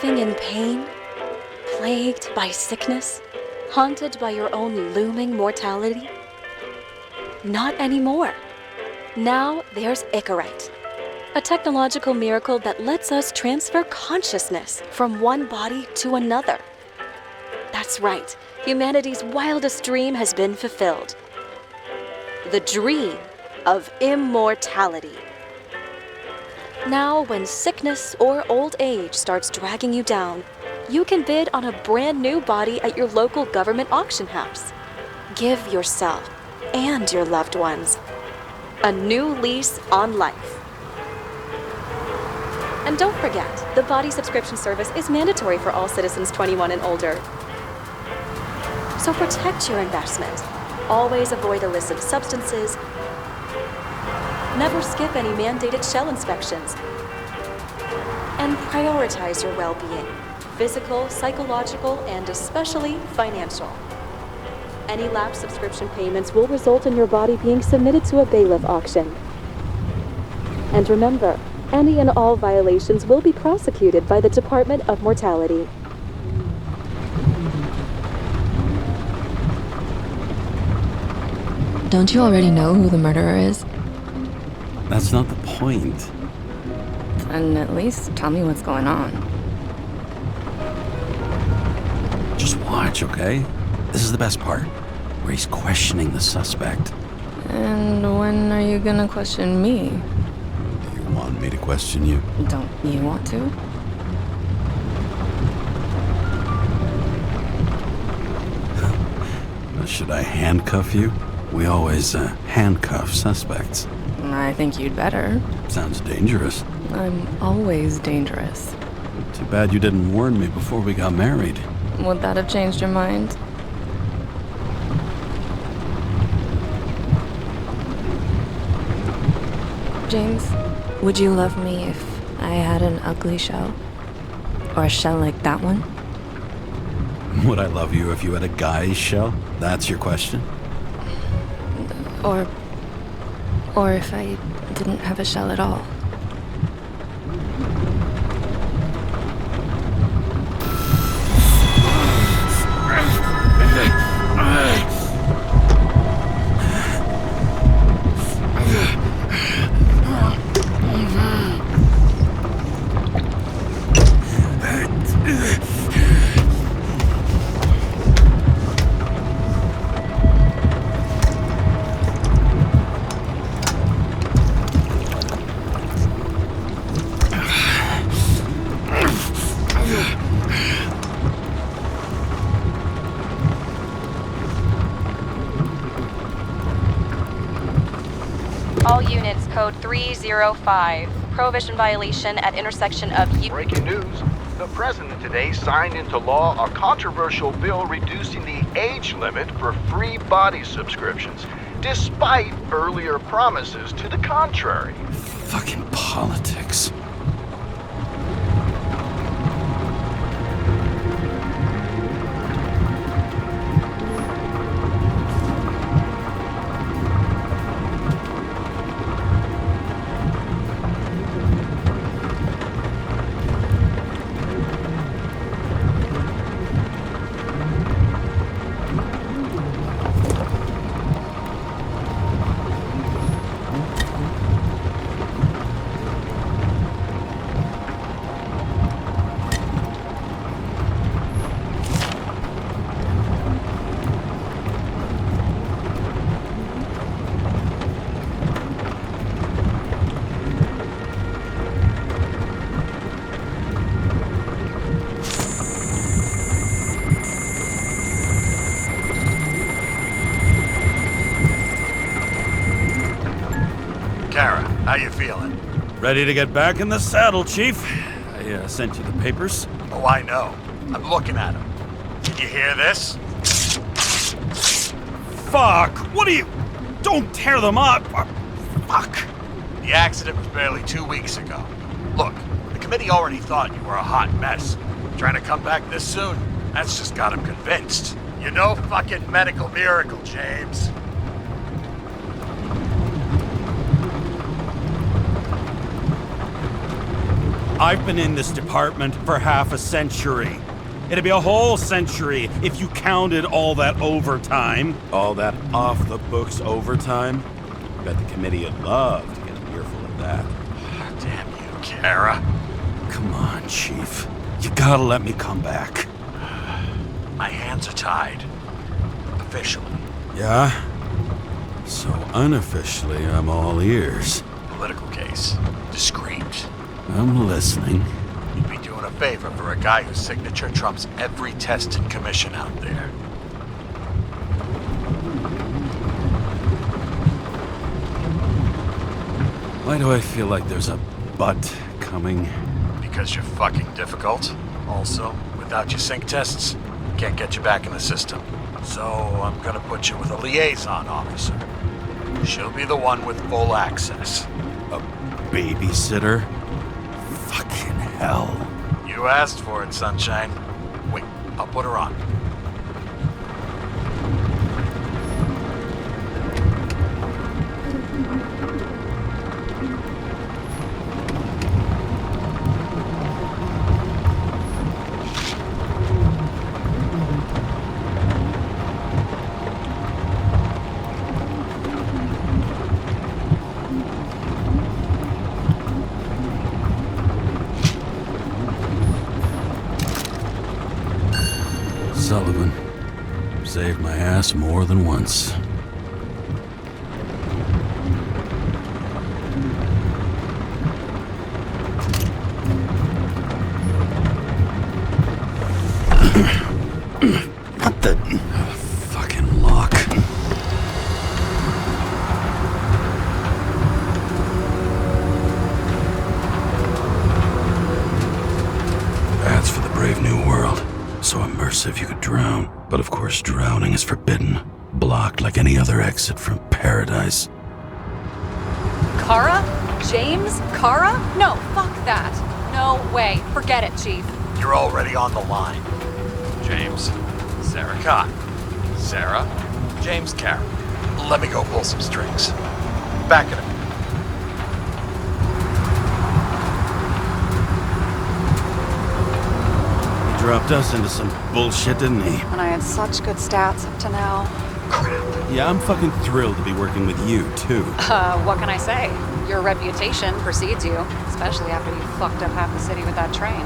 living in pain, plagued by sickness, haunted by your own looming mortality? Not anymore. Now there's Icarite, a technological miracle that lets us transfer consciousness from one body to another. That's right, humanity's wildest dream has been fulfilled. The dream of immortality. Now, when sickness or old age starts dragging you down, you can bid on a brand new body at your local government auction house. Give yourself and your loved ones a new lease on life. And don't forget, the body subscription service is mandatory for all citizens 21 and older. So protect your investment. Always avoid illicit substances. Never skip any mandated shell inspections. And prioritize your well-being, physical, psychological, and especially financial. Any lapsed subscription payments will result in your body being submitted to a bailiff auction. And remember, any and all violations will be prosecuted by the Department of Mortality. Don't you already know who the murderer is? That's not the point. And at least tell me what's going on. Just watch, okay? This is the best part, where he's questioning the suspect. And when are you gonna question me? You want me to question you? Don't you want to? Should I handcuff you? We always handcuff suspects. I think you'd better. Sounds dangerous. I'm always dangerous. Too bad you didn't warn me before we got married. Would that have changed your mind? James, would you love me if I had an ugly shell? Or a shell like that one? Would I love you if you had a guy's shell? That's your question? Or if I didn't have a shell at all. All units, code 305. Prohibition violation at intersection of... Breaking news. The president today signed into law a controversial bill reducing the age limit for free body subscriptions, despite earlier promises to the contrary. Fucking politics. How you feeling? Ready to get back in the saddle, Chief. I sent you the papers. Oh, I know. I'm looking at them. Did you hear this? Fuck! What are you... Don't tear them up! Fuck! The accident was barely 2 weeks ago. Look, the committee already thought you were a hot mess. Trying to come back this soon, that's just got them convinced. You're no fucking medical miracle, James. I've been in this department for half a century. It'd be a whole century if you counted all that overtime. All that off-the-books overtime? I bet the committee would love to get an earful of that. Damn you, Kara. Come on, Chief. You gotta let me come back. My hands are tied. Officially. Yeah? So unofficially, I'm all ears. Political case. Discreet. I'm listening. You'd be doing a favor for a guy whose signature trumps every test and commission out there. Why do I feel like there's a but coming? Because you're fucking difficult. Also, without your sync tests, can't get you back in the system. So I'm gonna put you with a liaison officer. She'll be the one with full access. A babysitter? Fucking hell. You asked for it, Sunshine. Wait, I'll put her on. Sullivan. Saved my ass more than once. What the... fucking lock. That's for the brave new world. So immersive you could drown. But of course drowning is forbidden. Blocked like any other exit from paradise. Kara? James? Kara? No, fuck that. No way. Forget it, Chief. You're already on the line. James, Sarah Cott. Sarah, James Kara. Let me go pull some strings. Back in a minute. Dropped us into some bullshit, didn't he? And I had such good stats up to now. Crap. Yeah, I'm fucking thrilled to be working with you, too. What can I say? Your reputation precedes you, especially after you fucked up half the city with that train.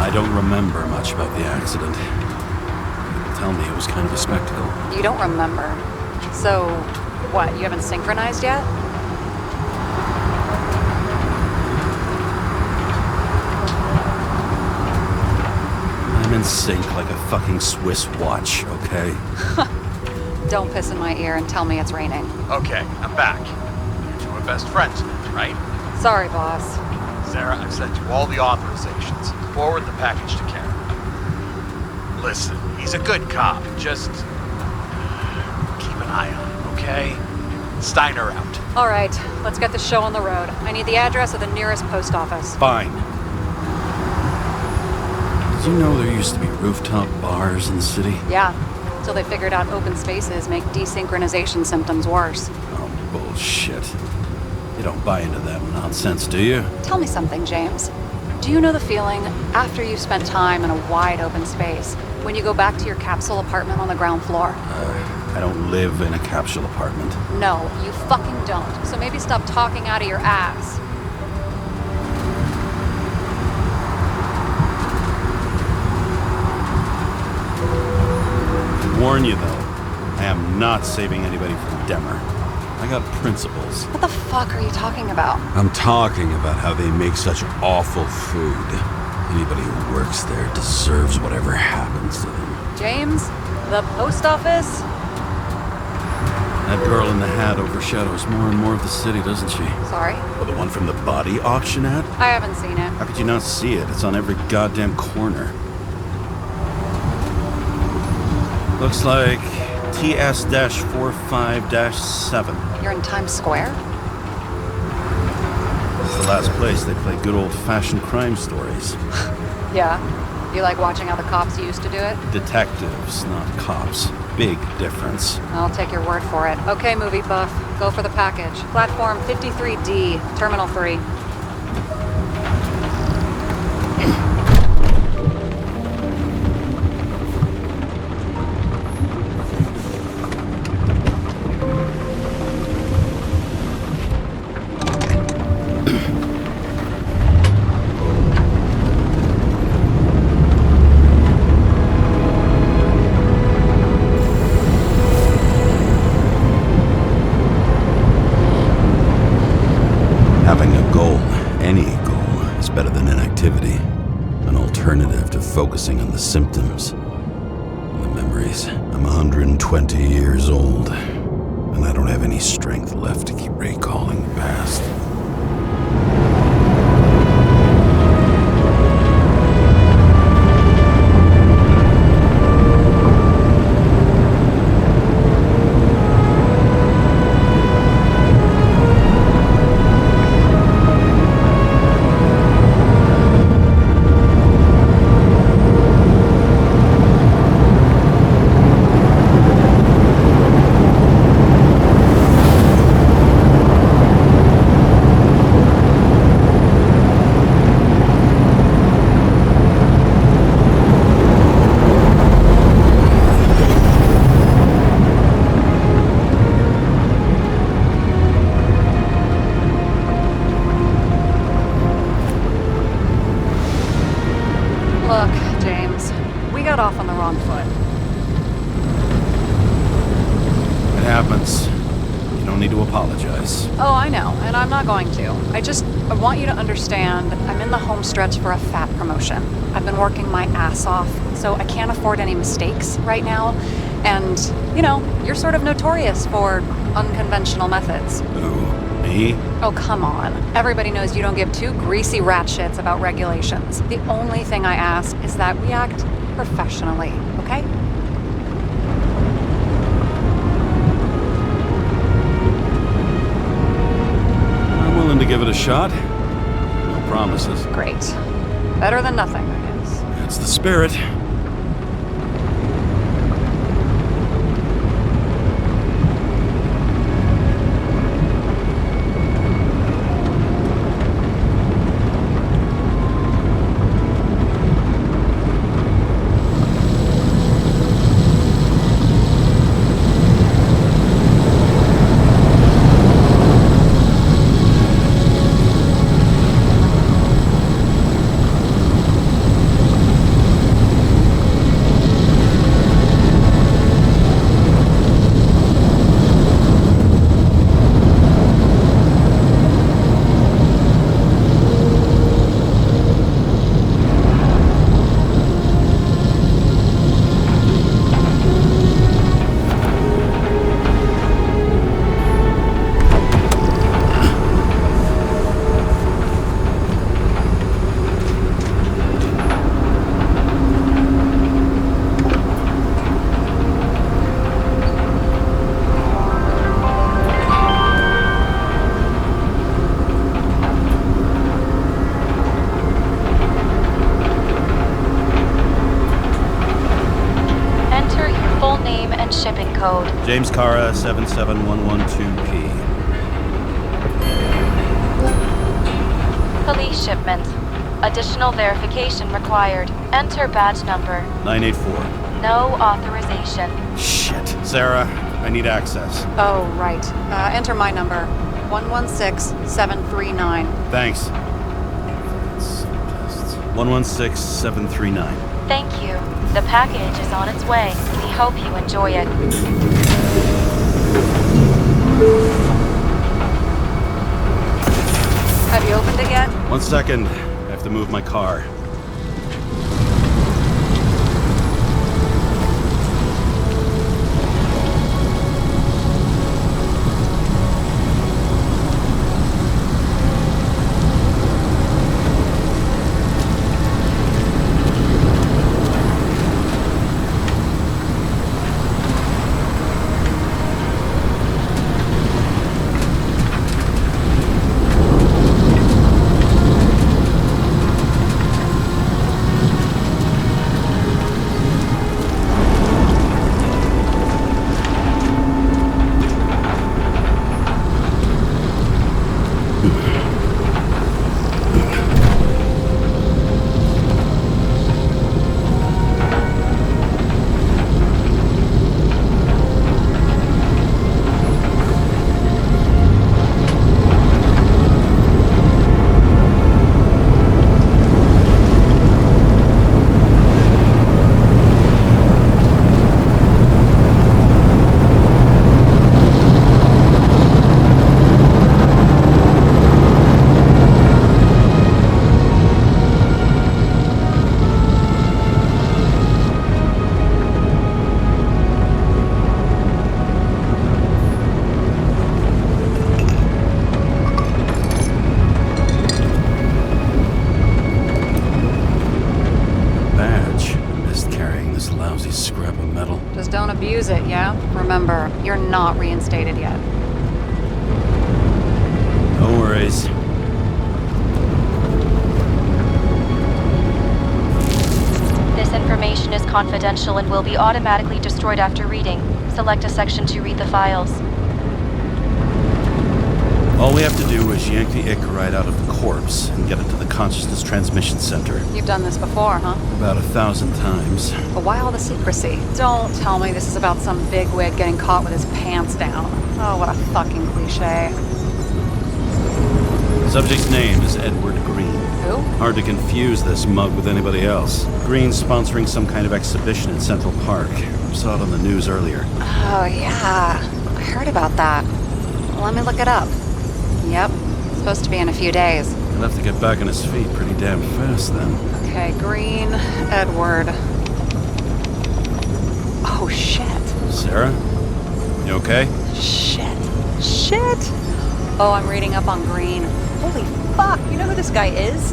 I don't remember much about the accident. People tell me it was kind of a spectacle. You don't remember. So, what, you haven't synchronized yet? I'm in sync like a fucking Swiss watch, okay? Don't piss in my ear and tell me it's raining. Okay, I'm back. You two are best friends, right? Sorry, boss. Sarah, I've sent you all the authorizations. Forward the package to Karen. Listen, he's a good cop. Just keep an eye on him, okay? Steiner out. All right, let's get the show on the road. I need the address of the nearest post office. Fine. Did you know there used to be rooftop bars in the city? Yeah, until they figured out open spaces make desynchronization symptoms worse. Oh, bullshit. You don't buy into that nonsense, do you? Tell me something, James. Do you know the feeling after you've spent time in a wide open space, when you go back to your capsule apartment on the ground floor? I don't live in a capsule apartment. No, you fucking don't. So maybe stop talking out of your ass. Warn you, though, I am not saving anybody from Demmer. I got principles. What the fuck are you talking about? I'm talking about how they make such awful food. Anybody who works there deserves whatever happens to them. James, the post office? That girl in the hat overshadows more and more of the city, doesn't she? Sorry? Well, the one from the body auction ad? I haven't seen it. How could you not see it? It's on every goddamn corner. Looks like TS-45-7. You're in Times Square? It's the last place they play good old-fashioned crime stories. Yeah. You like watching how the cops used to do it? Detectives, not cops. big difference. I'll take your word for it. Okay, movie buff. Go for the package. Platform 53D, Terminal 3. Having a goal, any goal, is better than inactivity. An alternative to focusing on the symptoms and the memories. I'm 120 years old, and I don't have any strength left to keep recalling the past. Look, James, we got off on the wrong foot. It happens. You don't need to apologize. Oh, I know, and I'm not going to. I want you to understand I'm in the home stretch for a fat promotion. I've been working my ass off, so I can't afford any mistakes right now. And, you know, you're sort of notorious for unconventional methods. Who? Me? Oh, come on. Everybody knows you don't give two greasy rat shits about regulations. The only thing I ask is that we act professionally, okay? I'm willing to give it a shot. No promises. Great. Better than nothing, I guess. That's the spirit. Shipping code. James Cara 77112P. Police shipment. Additional verification required. Enter badge number. 984. No authorization. Shit. Sarah, I need access. Oh, right. Enter my number. 116739. Thanks. 116739. Thank you. The package is on its way. We hope you enjoy it. Have you opened it yet? 1 second. I have to move my car. remember, you're not reinstated yet. No worries. This information is confidential and will be automatically destroyed after reading. Select a section to read the files. All we have to do is yank the Icarite out of the corpse and get it to the consciousness transmission center. You've done this before, huh? About 1,000 times. But why all the secrecy? Don't tell me this is about some bigwig getting caught with his pants down. Oh, what a fucking cliche. Subject's name is Edward Green. Who? Hard to confuse this mug with anybody else. Green's sponsoring some kind of exhibition in Central Park. Saw it on the news earlier. Oh, yeah. I heard about that. Let me look it up. Yep. Supposed to be in a few days. He'll have to get back on his feet pretty damn fast then. Okay, Green, Edward. Oh, shit. Sarah? You okay? Shit. Oh, I'm reading up on Green. Holy fuck, you know who this guy is?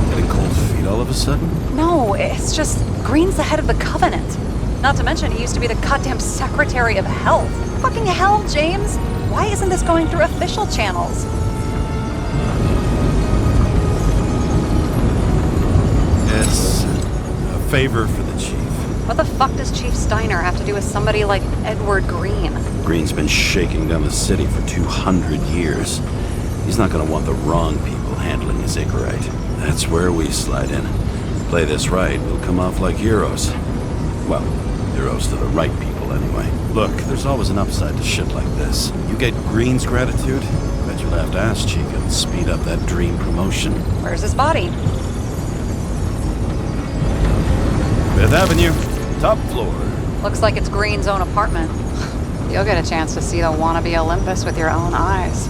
Getting cold feet all of a sudden? No, it's just Green's the head of the Covenant. Not to mention, he used to be the goddamn Secretary of Health. Fucking hell, James! Why isn't this going through official channels? It's a favor for the chief. What the fuck does Chief Steiner have to do with somebody like Edward Green? Green's been shaking down the city for 200 years. He's not gonna want the wrong people handling his Icarite. That's where we slide in. Play this right, we'll come off like heroes. Well, heroes to the right people, anyway. Look, there's always an upside to shit like this. You get Green's gratitude, bet you'll have to ask Chica to speed up that dream promotion. Where's his body? Fifth Avenue, top floor. Looks like it's Green's own apartment. You'll get a chance to see the wannabe Olympus with your own eyes.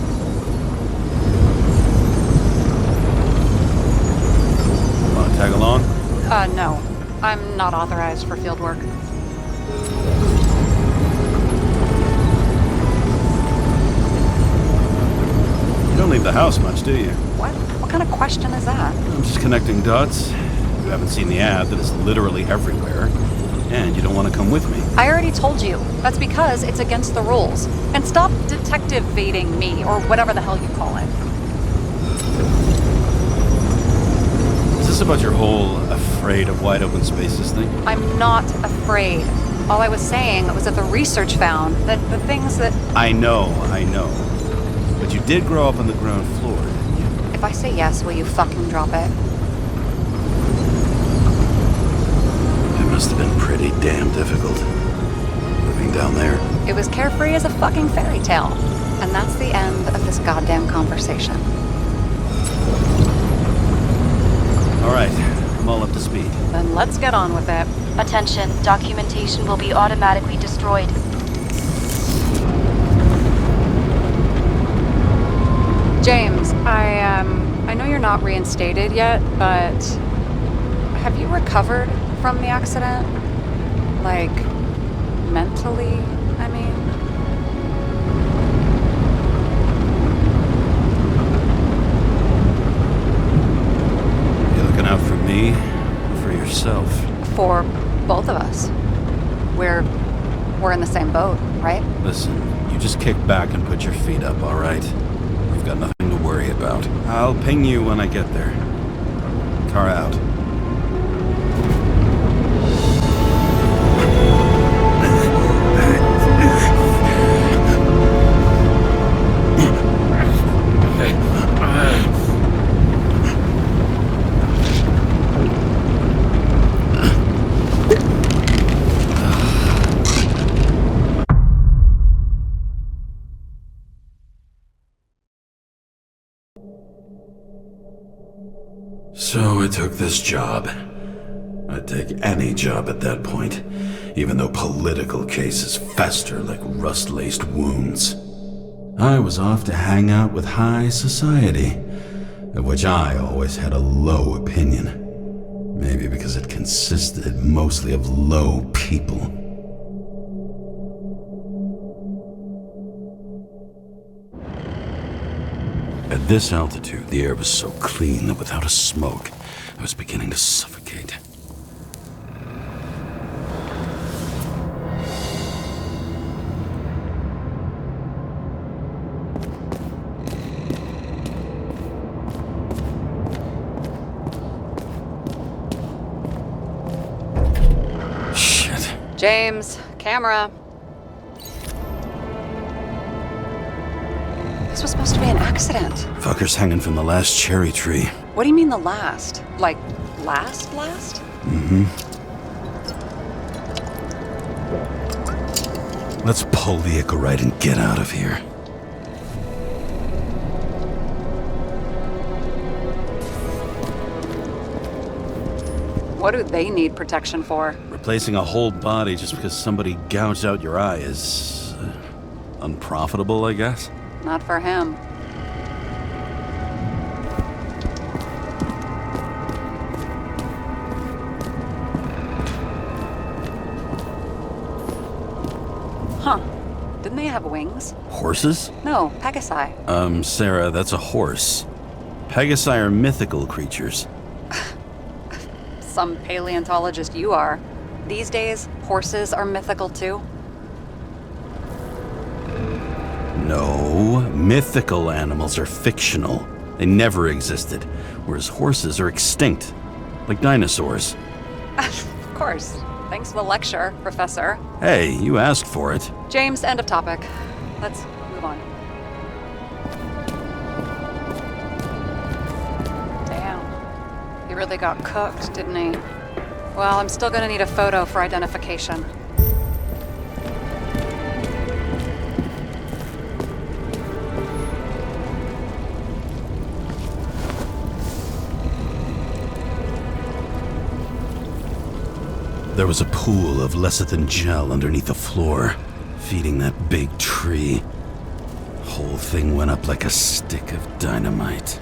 Wanna tag along? No. I'm not authorized for field work. You don't leave the house much, do you? What? What kind of question is that? I'm just connecting dots. You haven't seen the ad that is literally everywhere. And you don't want to come with me. I already told you. That's because it's against the rules. And stop detective-vating me, or whatever the hell you call it. Is this about your whole afraid of wide open spaces thing? I'm not afraid. All I was saying was that the research found that the things that... I know. But you did grow up on the ground floor, didn't you? If I say yes, will you fucking drop it? It must have been pretty damn difficult. Living down there. It was carefree as a fucking fairy tale. And that's the end of this goddamn conversation. All right, I'm all up to speed. Then let's get on with it. Attention, documentation will be automatically destroyed. James, I know you're not reinstated yet, but have you recovered from the accident? Like, mentally, I mean? You looking out for me or for yourself? For both of us. We're in the same boat, right? Listen, you just kick back and put your feet up, all right? You've got nothing to worry about. I'll ping you when I get there. Car out. So I took this job. I'd take any job at that point, even though political cases fester like rust-laced wounds. I was off to hang out with high society, of which I always had a low opinion. Maybe because it consisted mostly of low people. At this altitude, the air was so clean that without a smoke, I was beginning to suffocate. James, camera. This was supposed to be an accident. Fucker's hanging from the last cherry tree. What do you mean the last? Like, last? Mm-hmm. Let's pull the Icarite and get out of here. What do they need protection for? Replacing a whole body just because somebody gouged out your eye is unprofitable, I guess. Not for him. Huh. Didn't they have wings? Horses? No, Pegasi. Sarah, that's a horse. Pegasi are mythical creatures. Some paleontologist you are. These days, horses are mythical too. No, mythical animals are fictional. They never existed, whereas horses are extinct, like dinosaurs. Of course. Thanks for the lecture, Professor. Hey, you asked for it. James, end of topic. Let's move on. Damn. He really got cooked, didn't he? Well, I'm still gonna need a photo for identification. There was a pool of lecithin gel underneath the floor, feeding that big tree. Whole thing went up like a stick of dynamite.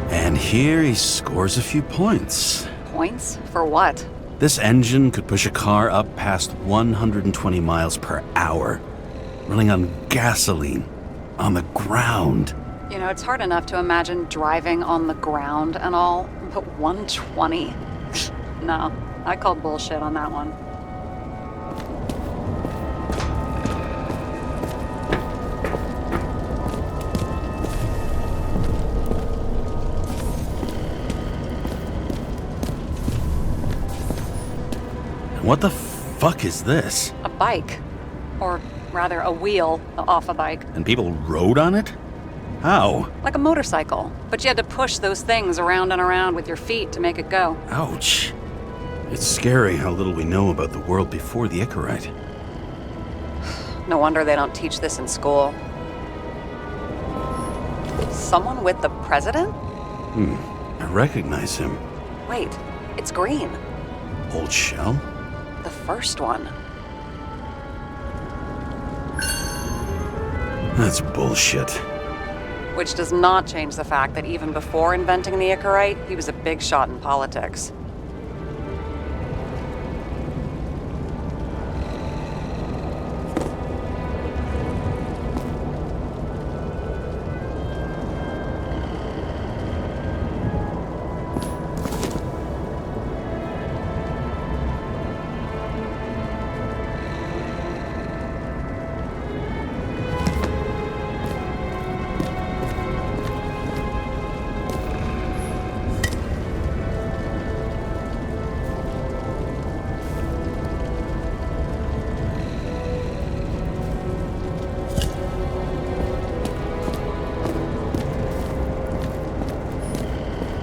And here he scores a few points. Points? For what? This engine could push a car up past 120 miles per hour, running on gasoline, on the ground. You know, it's hard enough to imagine driving on the ground and all, but 120? No, I call bullshit on that one. What the fuck is this? A bike. Or rather, a wheel off a bike. And people rode on it? How? Like a motorcycle. But you had to push those things around and around with your feet to make it go. Ouch. It's scary how little we know about the world before the Icarite. No wonder they don't teach this in school. Someone with the president? I recognize him. Wait, it's Green. Old Shell? The first one. That's bullshit. Which does not change the fact that even before inventing the Icarite, he was a big shot in politics.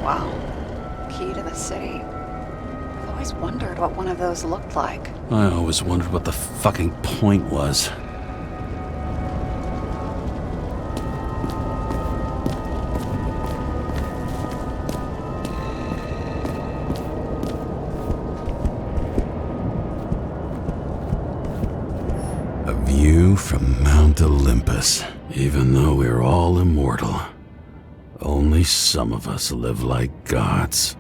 Wow. Key to the city. I've always wondered what one of those looked like. I always wondered what the fucking point was. A view from Mount Olympus. Even though we're all immortal, only some of us live like gods.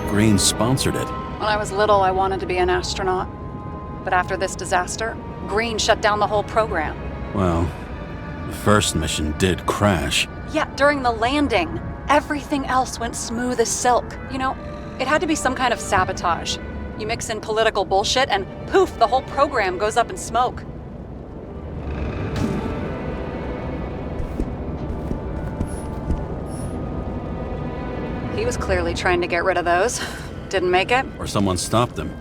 Green sponsored it. When I was little, I wanted to be an astronaut. But after this disaster, Green shut down the whole program. Well, The first mission did crash. Yeah, during the landing. Everything else went smooth as silk. You know, it had to be some kind of sabotage. You mix in political bullshit and poof, the whole program goes up in smoke. He was clearly trying to get rid of those. Didn't make it. Or someone stopped them.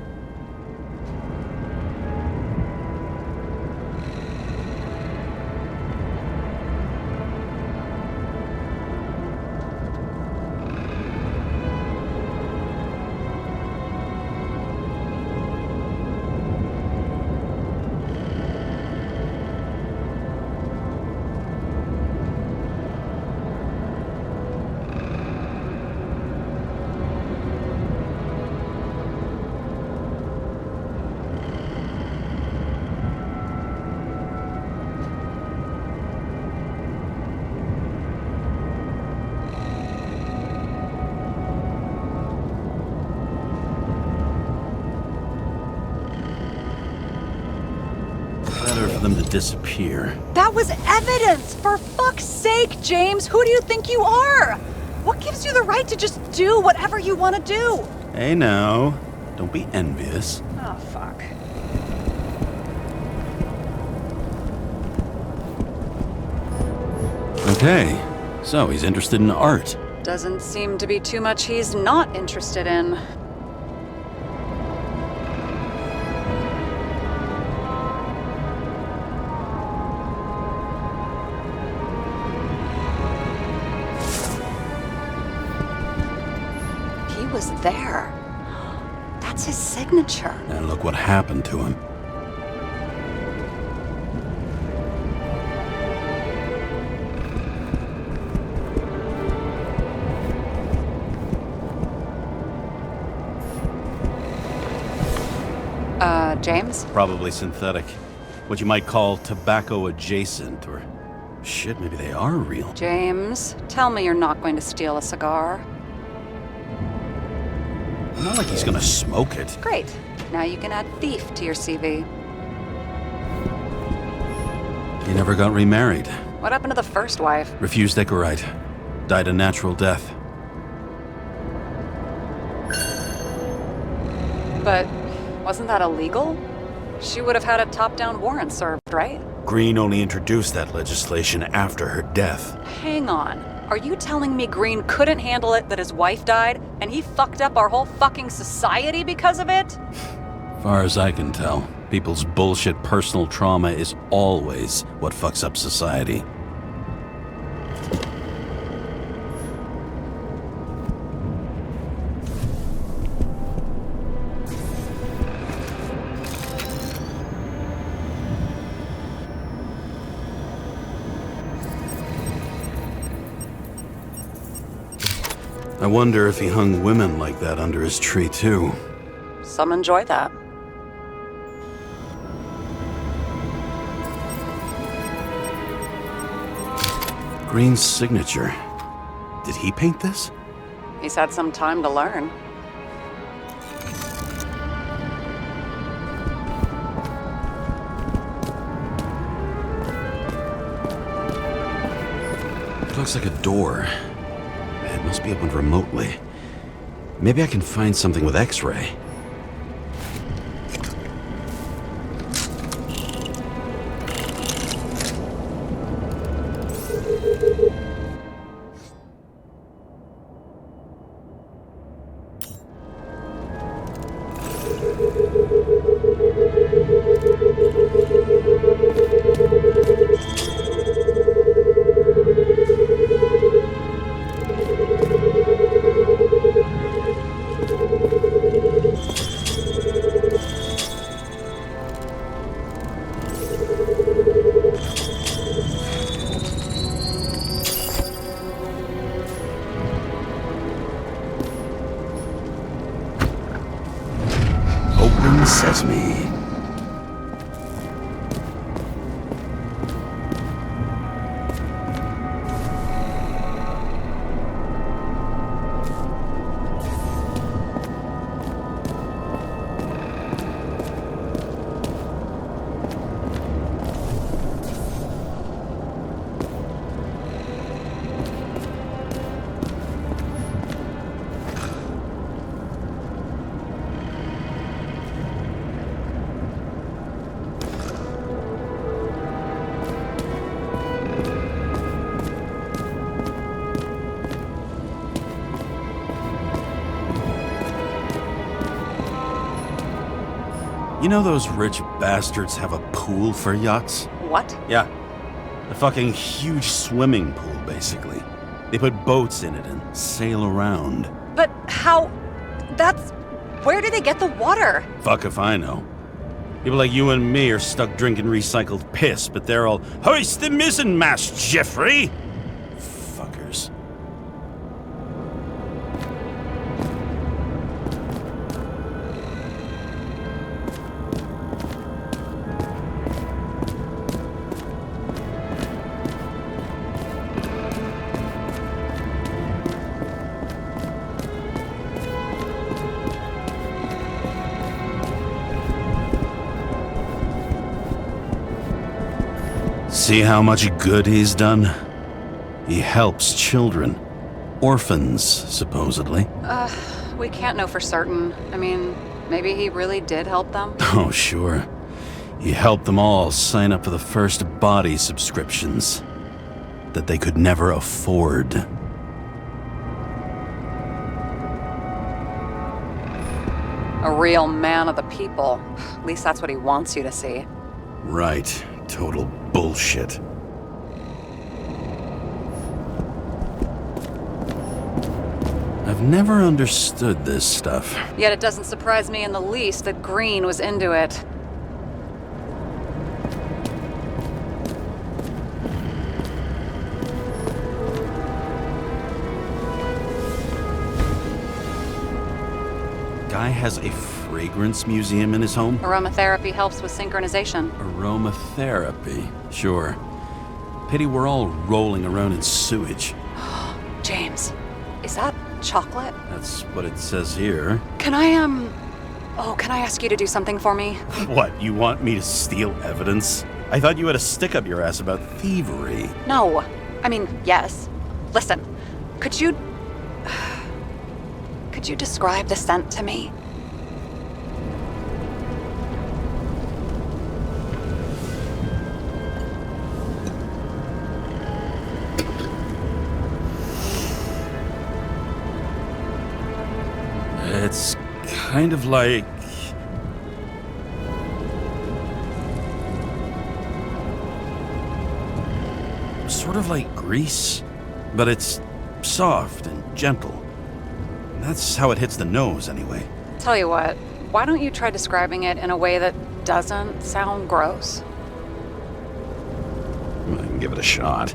Better for them to disappear. That was evidence! For fuck's sake, James! Who do you think you are? What gives you the right to just do whatever you want to do? Hey now, don't be envious. Oh, fuck. Okay, so he's interested in art. Doesn't seem to be too much he's not interested in. He was there. That's his signature. And look what happened to him. James? Probably synthetic. What you might call tobacco adjacent, or shit, maybe they are real. James, tell me you're not going to steal a cigar. Not like he's gonna smoke it. Great. Now you can add thief to your CV. He never got remarried. What happened to the first wife? Refused Icarite. Died a natural death. But wasn't that illegal? She would have had a top-down warrant served, right? Green only introduced that legislation after her death. Hang on. Are you telling me Green couldn't handle it that his wife died, and he fucked up our whole fucking society because of it? Far as I can tell, people's bullshit personal trauma is always what fucks up society. I wonder if he hung women like that under his tree, too. Some enjoy that. Green's signature. Did he paint this? He's had some time to learn. It looks like a door. It must be opened remotely. Maybe I can find something with X-ray. Open sesame. You know those rich bastards have a pool for yachts? What? Yeah. A fucking huge swimming pool, basically. They put boats in it and sail around. But how... That's... Where do they get the water? Fuck if I know. People like you and me are stuck drinking recycled piss, but they're all, hoist the mizzenmast, Jeffrey! Fuckers. See how much good he's done? He helps children. Orphans, supposedly. We can't know for certain. I mean, maybe he really did help them? Oh, sure. He helped them all sign up for the first body subscriptions that they could never afford. A real man of the people. At least that's what he wants you to see. Right. Total bullshit. I've never understood this stuff. Yet it doesn't surprise me in the least that Green was into it. Guy has a fragrance museum in his home? Aromatherapy helps with synchronization. Aromatherapy, sure. Pity we're all rolling around in sewage. James, is that chocolate? That's what it says here. Can I ask you to do something for me? What, you want me to steal evidence? I thought you had a stick up your ass about thievery. No. I mean, yes. Listen, could you describe the scent to me? It's kind of like... sort of like grease, but it's soft and gentle. That's how it hits the nose, anyway. Tell you what, why don't you try describing it in a way that doesn't sound gross? I can give it a shot.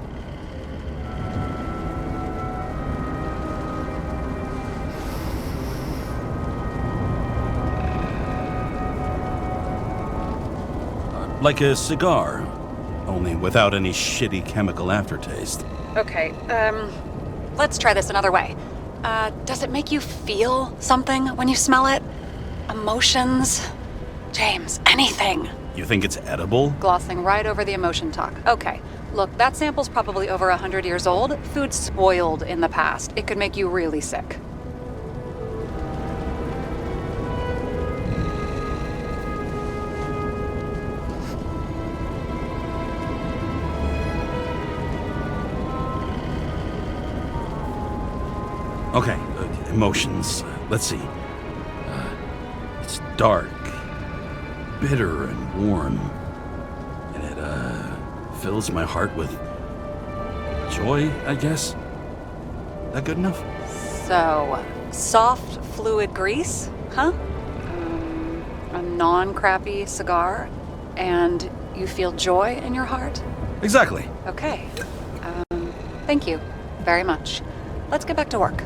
Like a cigar, only without any shitty chemical aftertaste. Okay, let's try this another way. Does it make you feel something when you smell it? Emotions? James, anything. You think it's edible? Glossing right over the emotion talk. Okay, look, that sample's probably over 100 years old. Food spoiled in the past. It could make you really sick. Okay, emotions. Let's see. It's dark, bitter and warm, and it fills my heart with joy, I guess. That good enough? So, soft fluid grease, huh? A non-crappy cigar, and you feel joy in your heart? Exactly. Okay. Thank you very much. Let's get back to work.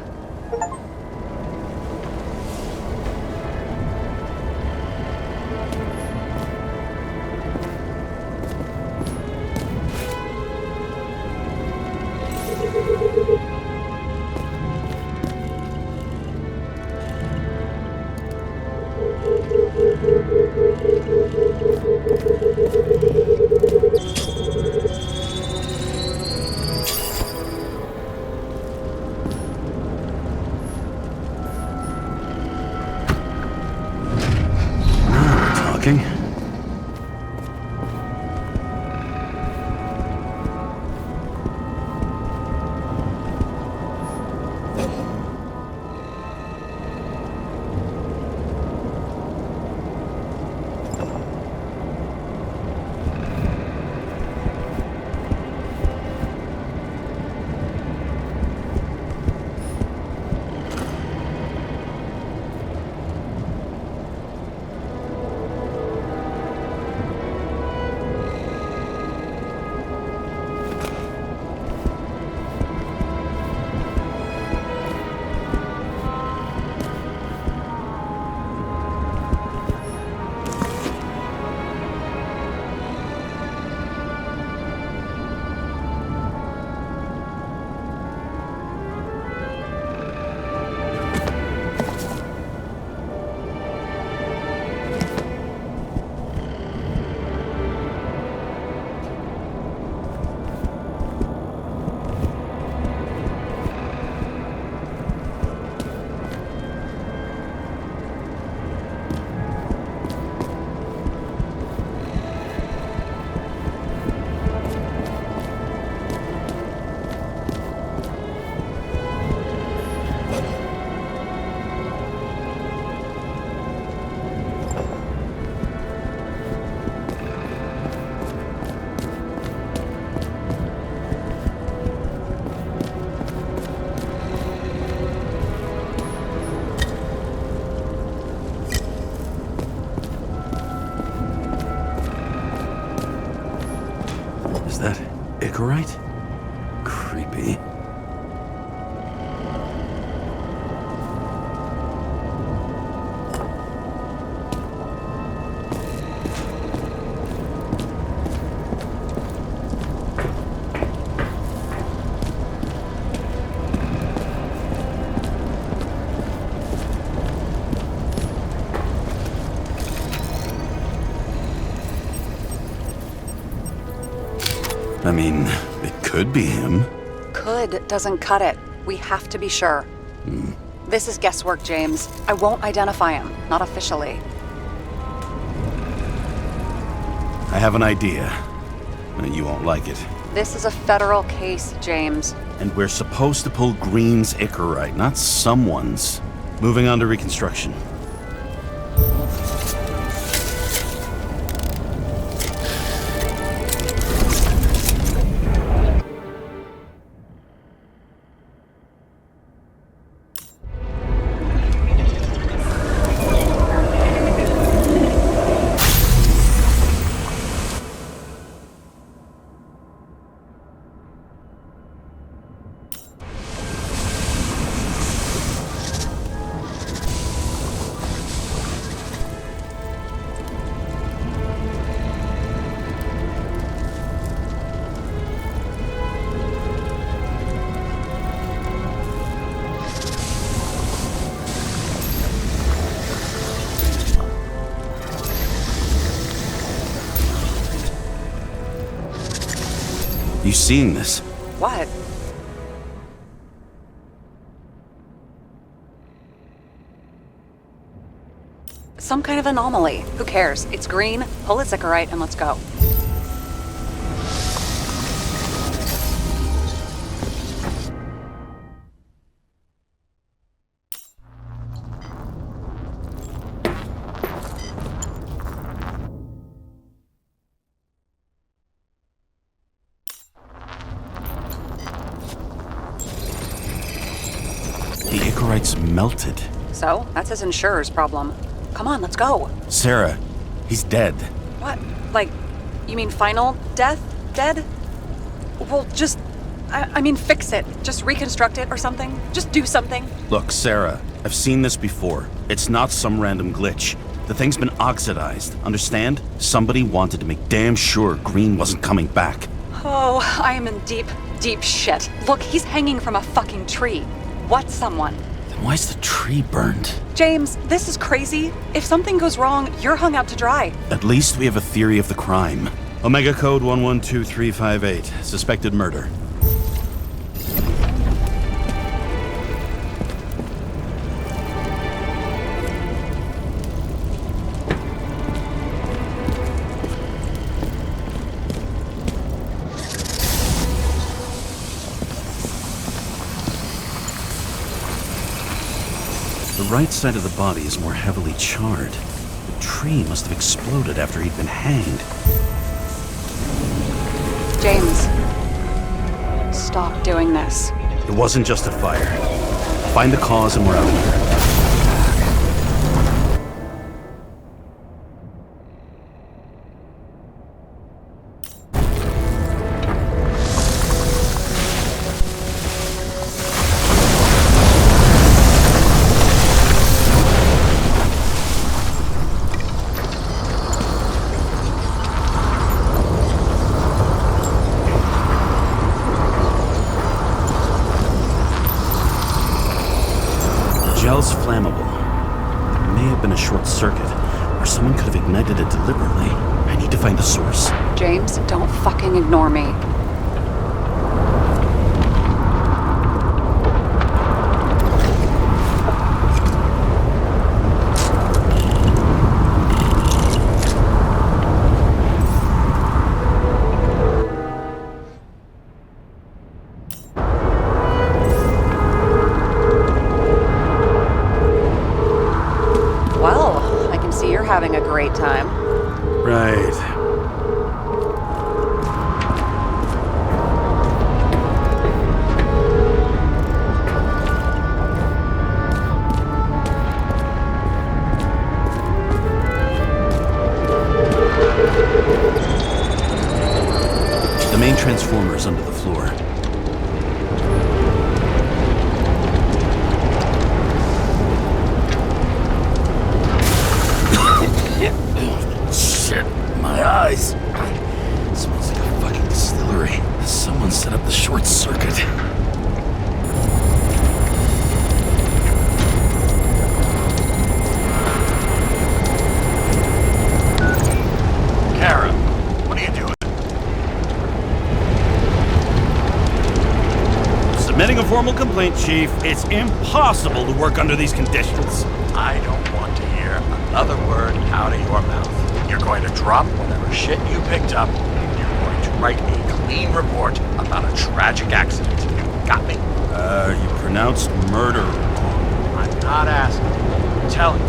creepy. I mean, it could be him. Could doesn't cut it. We have to be sure. This is guesswork, James. I won't identify him. Not officially. I have an idea. You won't like it. This is a federal case, James. And we're supposed to pull Green's Icarite, not someone's. Moving on to reconstruction. You seeing this? What? Some kind of anomaly. Who cares? It's green, pull its Icarite, and let's go. The Icarite's melted. So, that's his insurer's problem. Come on, let's go. Sarah, he's dead. What? Like, you mean final death? Dead? Well, just... I mean, fix it. Just reconstruct it or something. Just do something. Look, Sarah, I've seen this before. It's not some random glitch. The thing's been oxidized, understand? Somebody wanted to make damn sure Green wasn't coming back. Oh, I am in deep, deep shit. Look, he's hanging from a fucking tree. What someone? Then why's the tree burned? James, this is crazy. If something goes wrong, you're hung out to dry. At least we have a theory of the crime. Omega Code 112358. Suspected murder. The right side of the body is more heavily charred. The tree must have exploded after he'd been hanged. James, stop doing this. It wasn't just a fire. Find the cause and we're out of here. Gel's flammable. It may have been a short circuit, or someone could have ignited it deliberately. I need to find the source. James, don't fucking ignore me. Well, I can see you're having a great time. Right. Submitting a formal complaint, Chief. It's impossible to work under these conditions. I don't want to hear another word out of your mouth. You're going to drop whatever shit you picked up, and you're going to write a clean report about a tragic accident. Got me? You pronounced murder wrong. I'm not asking. I'm telling you.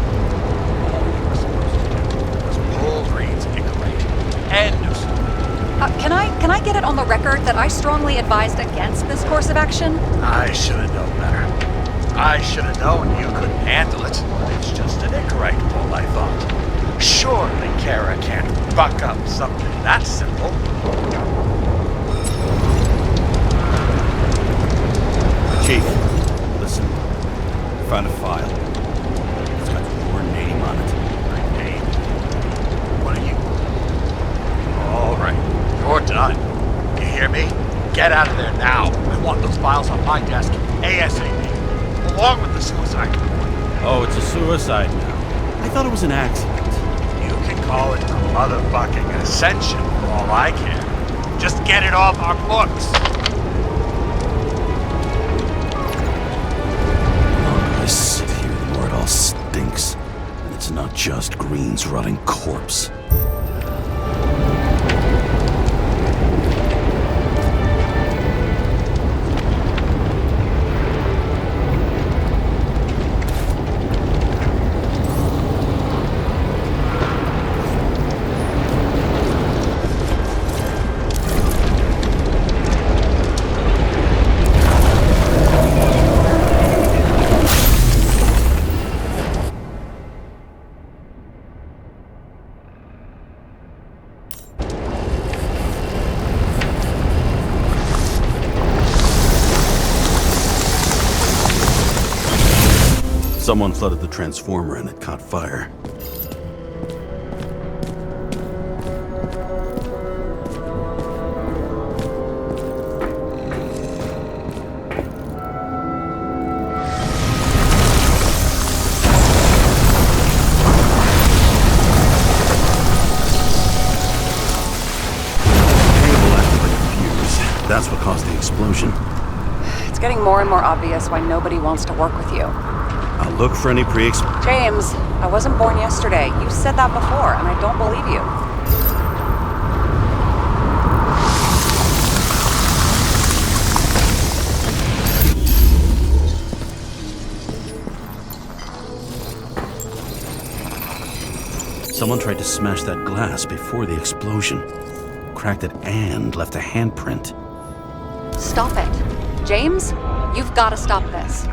All you were supposed to do was pull Green's Icarate. End of story. Can I get it on the record that I strongly advised against this course of action? I should have known better. I should have known you couldn't handle it. It's just an Icarate pull, I thought. Surely Kara can't buck up something that simple. Chief, listen. I found a file. It's got your name on it. My name? What are you? All right, you're done. You hear me? Get out of there now. I want those files on my desk ASAP, along with the suicide report. Oh, it's a suicide now. I thought it was an accident. You can call it a motherfucking ascension for all I care. Just get it off our books. I sit here, the more it all stinks. And it's not just Green's rotting corpse. Someone flooded the transformer and it caught fire. That's what caused the explosion. It's getting more and more obvious why nobody wants to work with you. I'll look for any James, I wasn't born yesterday. You said that before, and I don't believe you. Someone tried to smash that glass before the explosion. Cracked it and left a handprint. Stop it. James, you've got to stop this.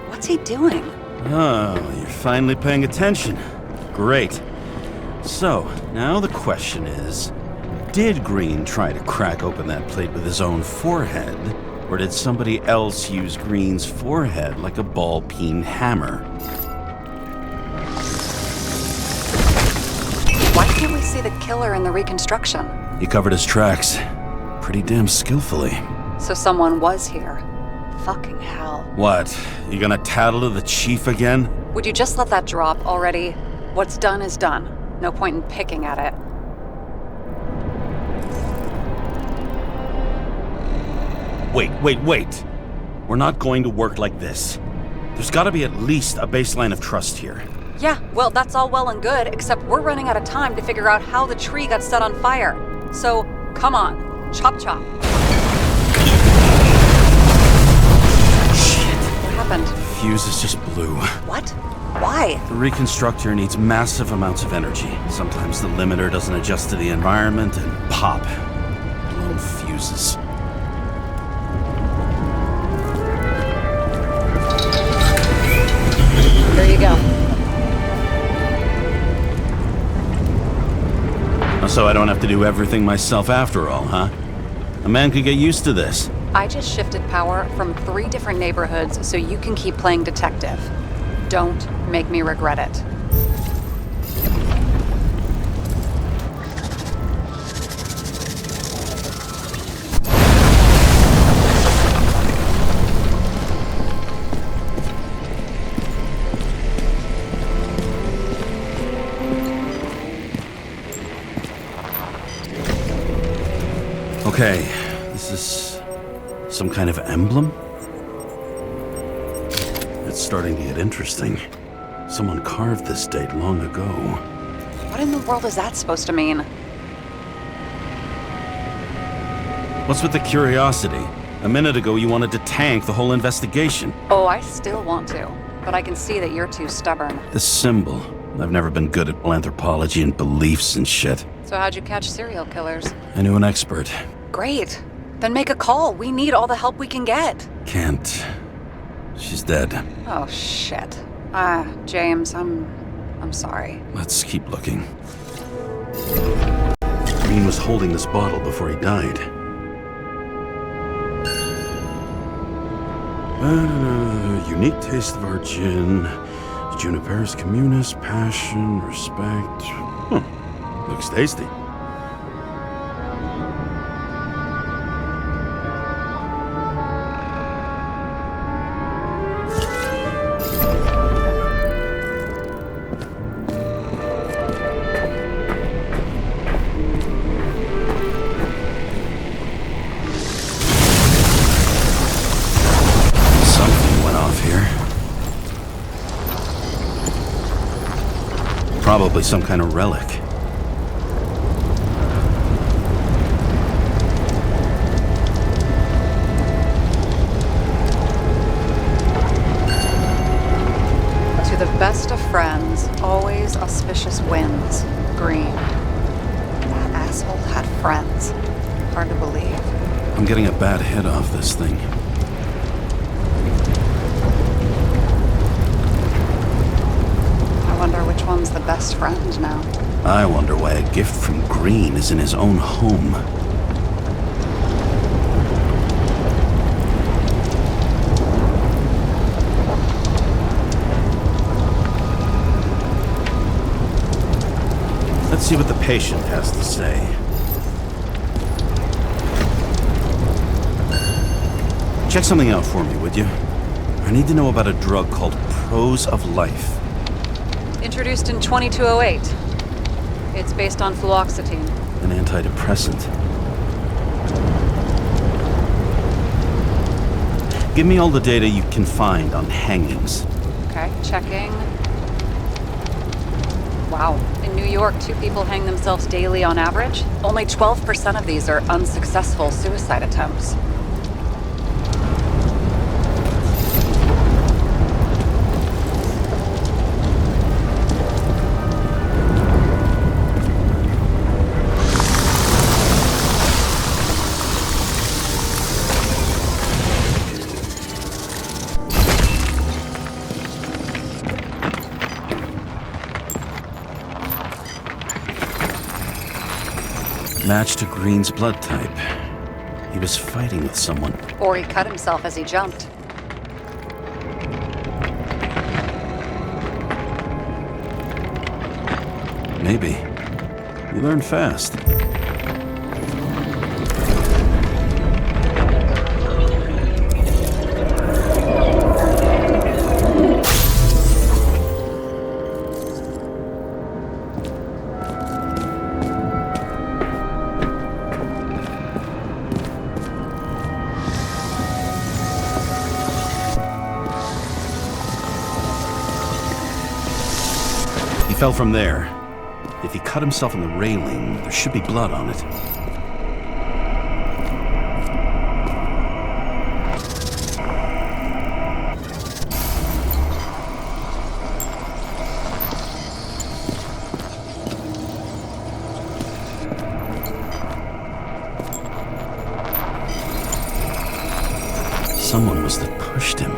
What's he doing? Oh, you're finally paying attention. Great. So, now the question is, did Green try to crack open that plate with his own forehead, or did somebody else use Green's forehead like a ball-peen hammer? Why can't we see the killer in the reconstruction? He covered his tracks pretty damn skillfully. So someone was here. Fucking hell. What? You gonna tattle to the chief again? Would you just let that drop already? What's done is done. No point in picking at it. Wait. We're not going to work like this. There's gotta be at least a baseline of trust here. Yeah, well, that's all well and good, except we're running out of time to figure out how the tree got set on fire. So, come on. Chop chop. What happened? Fuses just blew. What? Why? The reconstructor needs massive amounts of energy. Sometimes the limiter doesn't adjust to the environment and pop. Blown fuses. There you go. So I don't have to do everything myself after all, huh? A man could get used to this. I just shifted power from 3 different neighborhoods so you can keep playing detective. Don't make me regret it. Okay, this is some kind of emblem? It's starting to get interesting. Someone carved this date long ago. What in the world is that supposed to mean? What's with the curiosity? A minute ago you wanted to tank the whole investigation. Oh, I still want to, but I can see that you're too stubborn. The symbol. I've never been good at anthropology and beliefs and shit. So how'd you catch serial killers? I knew an expert. Great. Then make a call. We need all the help we can get. Can't. She's dead. Oh, shit. James, I'm sorry. Let's keep looking. Green was holding this bottle before he died. Unique taste of our gin. Juniper's communis, passion, respect. Looks tasty. Probably some kind of relic. To the best of friends, always auspicious wins. Green. That asshole had friends. Hard to believe. I'm getting a bad hit off this thing. I wonder which one's the best friend now. I wonder why a gift from Green is in his own home. Let's see what the patient has to say. Check something out for me, would you? I need to know about a drug called Prose of Life. Introduced in 2208. It's based on fluoxetine. An antidepressant. Give me all the data you can find on hangings. Okay, checking. Wow. In New York, 2 people hang themselves daily on average. Only 12% of these are unsuccessful suicide attempts. Match to Green's blood type. He was fighting with someone. Or he cut himself as he jumped. Maybe. You learn fast. He fell from there. If he cut himself on the railing, there should be blood on it. Someone must have pushed him.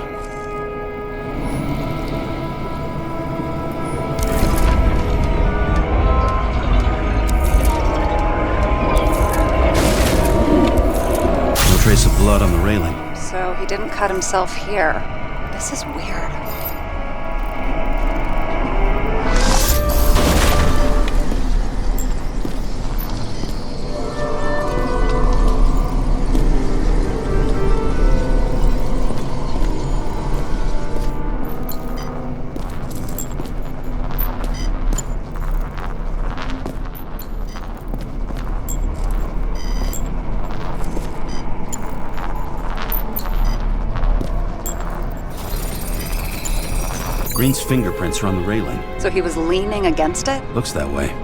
Trace of blood. blood on the railing. So he didn't cut himself here. This is weird. Green's fingerprints are on the railing. So he was leaning against it? Looks that way.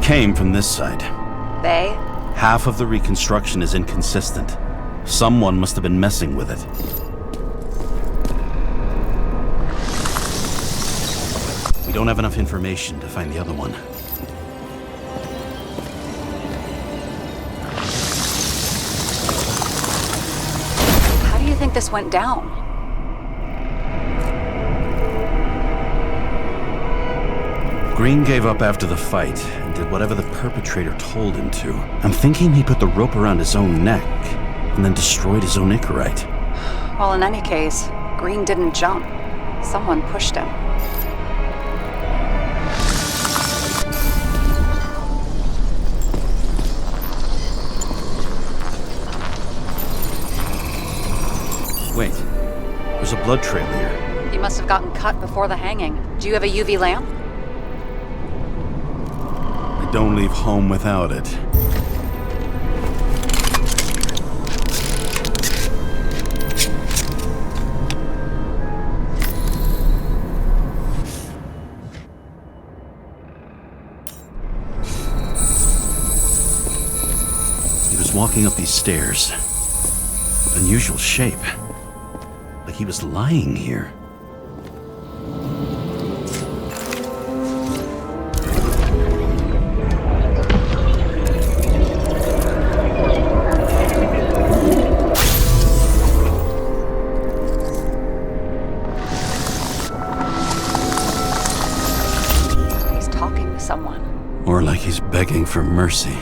Came from this side. They? Half of the reconstruction is inconsistent. Someone must have been messing with it. We don't have enough information to find the other one. How do you think this went down? Green gave up after the fight and did whatever the perpetrator told him to. I'm thinking he put the rope around his own neck and then destroyed his own Icarite. Well, in any case, Green didn't jump. Someone pushed him. Wait, there's a blood trail here. He must have gotten cut before the hanging. Do you have a UV lamp? Don't leave home without it. He was walking up these stairs. Unusual shape. Like he was lying here. Or like he's begging for mercy.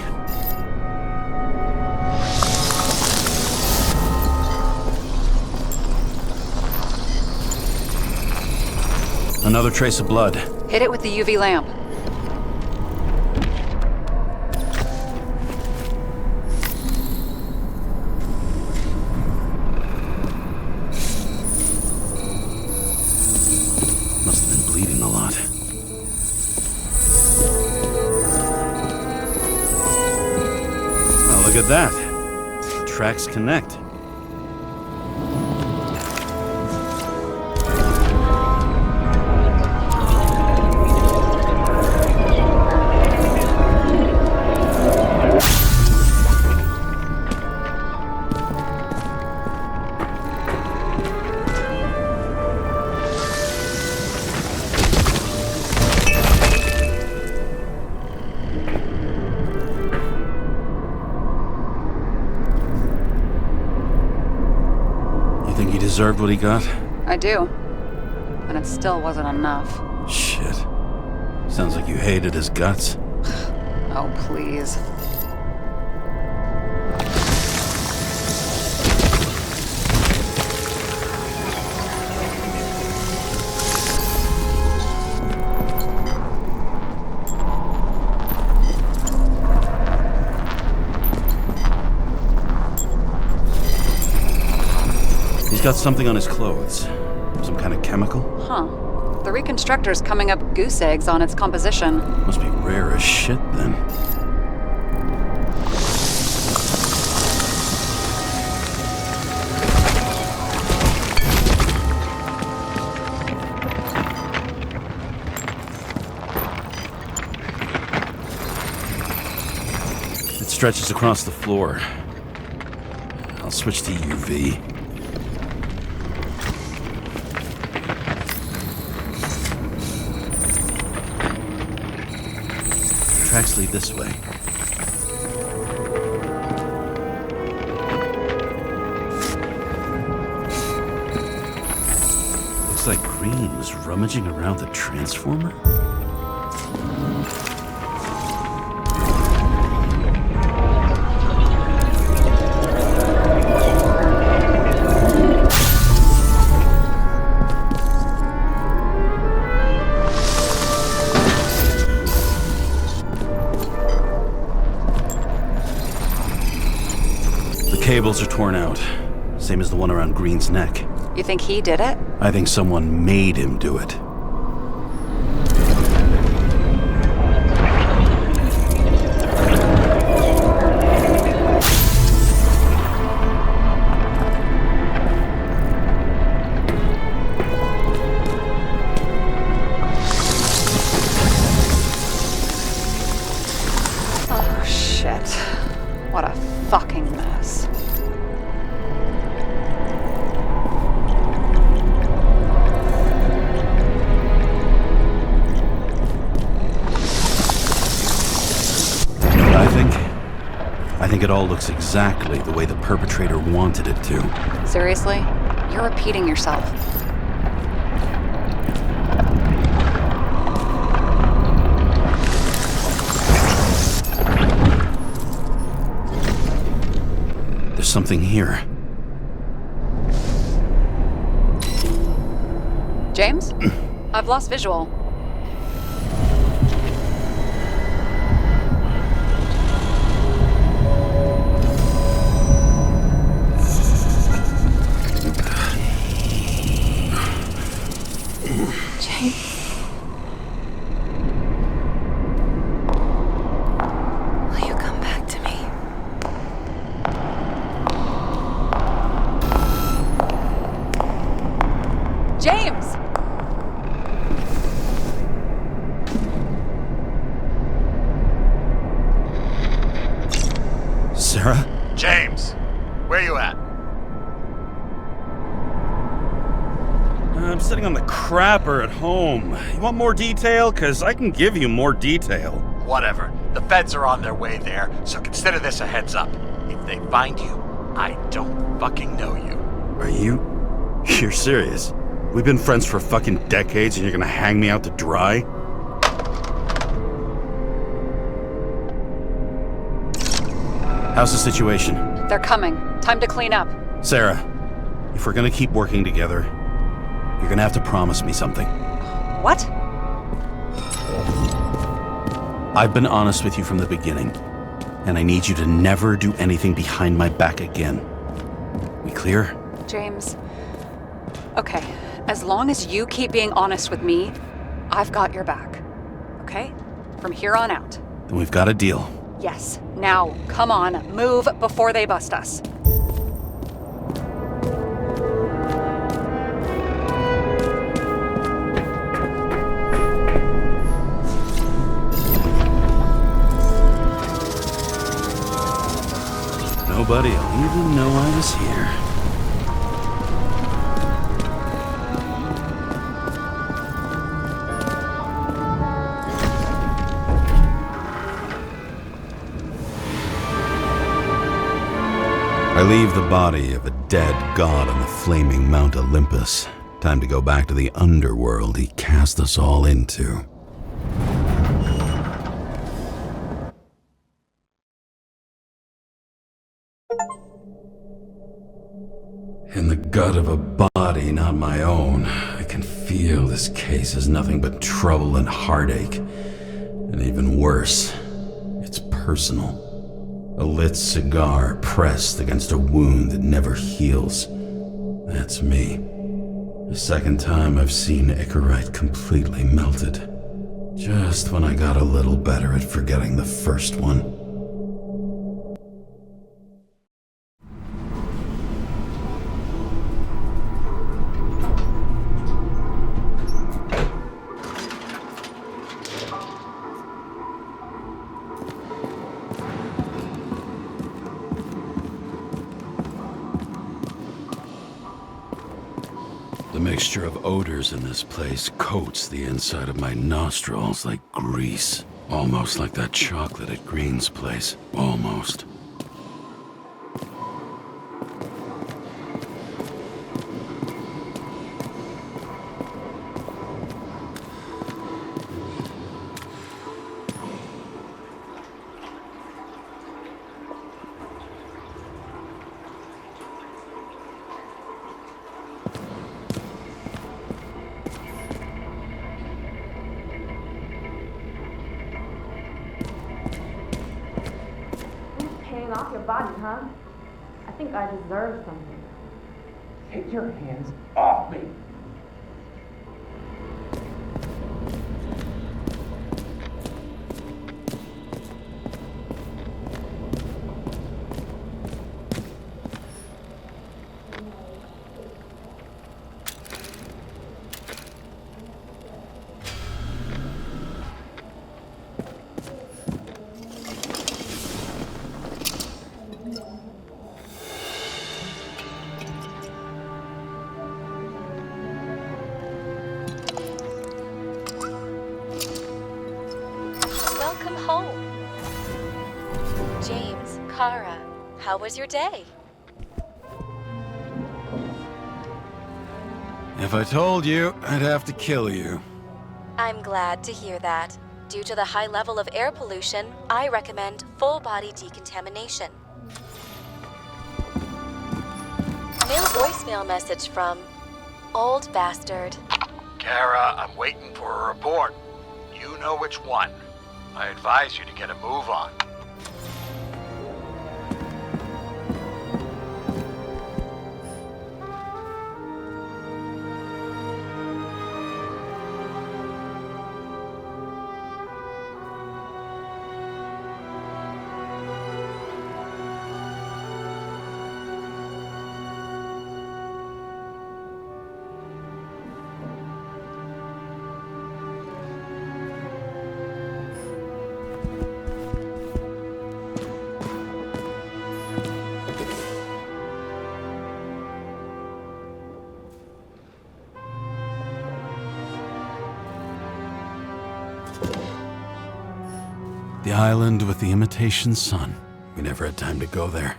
Another trace of blood. Hit it with the UV lamp. Must have been bleeding a lot. Look at that. The tracks connect. Deserved what he got? I do. And it still wasn't enough. Shit. Sounds like you hated his guts. Oh, please. He's got something on his clothes. Some kind of chemical? Huh. The reconstructor's coming up goose eggs on its composition. Must be rare as shit, then. It stretches across the floor. I'll switch to UV. tracks lead this way. Looks like Green was rummaging around the transformer. Cables are torn out, same as the one around Green's neck. You think he did it? I think someone made him do it. Oh, shit. What a fucking mess. I think it all looks exactly the way the perpetrator wanted it to. Seriously? You're repeating yourself. There's something here. James? I've lost visual. James! Sarah? James, where you at? I'm sitting on the crapper at home. You want more detail? 'Cause I can give you more detail. Whatever. The feds are on their way there, so consider this a heads up. If they find you, I don't fucking know you. Are you? You're serious? We've been friends for fucking decades and you're gonna hang me out to dry? How's the situation? They're coming. Time to clean up. Sarah, if we're gonna keep working together, you're gonna have to promise me something. What? I've been honest with you from the beginning, and I need you to never do anything behind my back again. We clear? James. Okay, as long as you keep being honest with me, I've got your back. Okay? From here on out. Then we've got a deal. Yes. Now, come on, move before they bust us. Nobody'll even know I was here. I leave the body of a dead god on the flaming Mount Olympus. Time to go back to the underworld he cast us all into. In the gut of a body not my own, I can feel this case is nothing but trouble and heartache. And even worse, it's personal. A lit cigar pressed against a wound that never heals. That's me. The second time I've seen Icarite completely melted. Just when I got a little better at forgetting the first one. The mixture of odors in this place coats the inside of my nostrils like grease. Almost like that chocolate at Green's place. Almost. Off your body, huh? I think I deserve something. Take your hands off me! Welcome home. James, Kara, how was your day? If I told you, I'd have to kill you. I'm glad to hear that. Due to the high level of air pollution, I recommend full body decontamination. New voicemail message from Old Bastard. Kara, I'm waiting for a report. You know which one. I advise you to get a move on. The island with the imitation sun. We never had time to go there.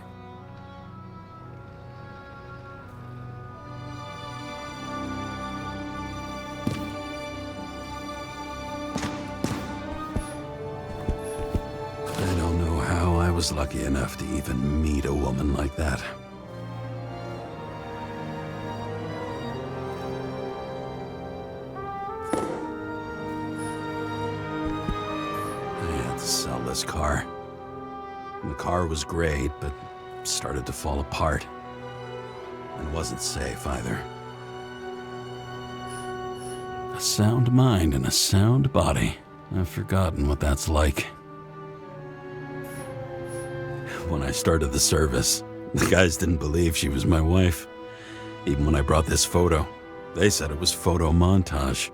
I don't know how I was lucky enough to even meet a woman like that. Sell this car. The car was great, but started to fall apart. And wasn't safe either. A sound mind and a sound body. I've forgotten what that's like. When I started the service, the guys didn't believe she was my wife. Even when I brought this photo, they said it was photo montage.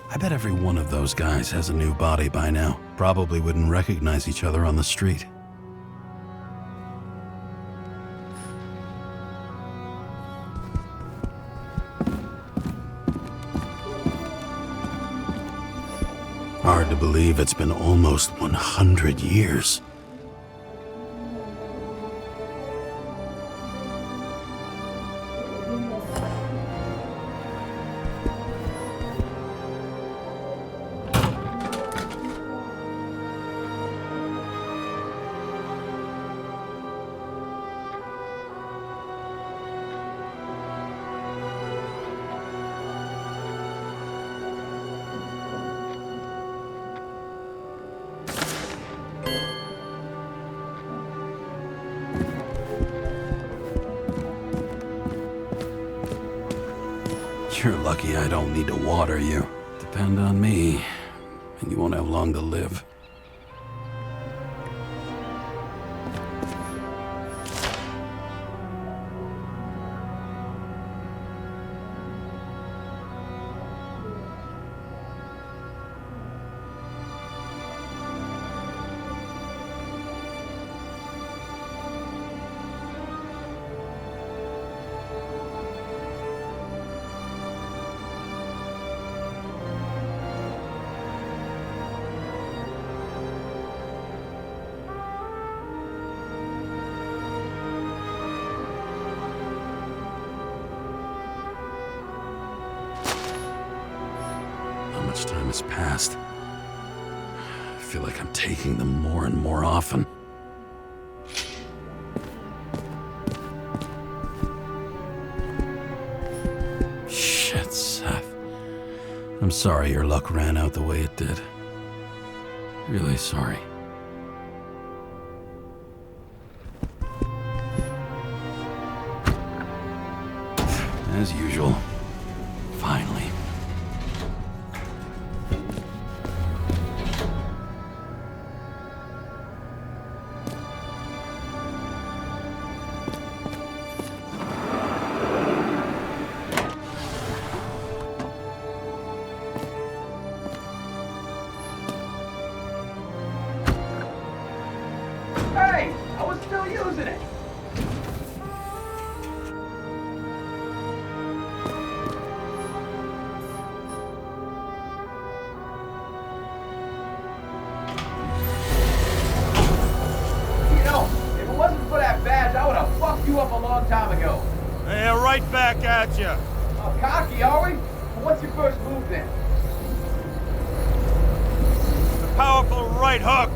I bet every one of those guys has a new body by now. Probably wouldn't recognize each other on the street. Hard to believe it's been almost 100 years. You're lucky I don't need to water you. Depend on me, and you won't have long to live. much time has passed. I feel like I'm taking them more and more often. Shit, Seth. I'm sorry your luck ran out the way it did. Really sorry. As usual. Finally. Hey, I was still using it. You know, if it wasn't for that badge, I would have fucked you up a long time ago. Hey, right back at you. Oh, cocky, are we? Well, what's your first move then? The powerful right hook.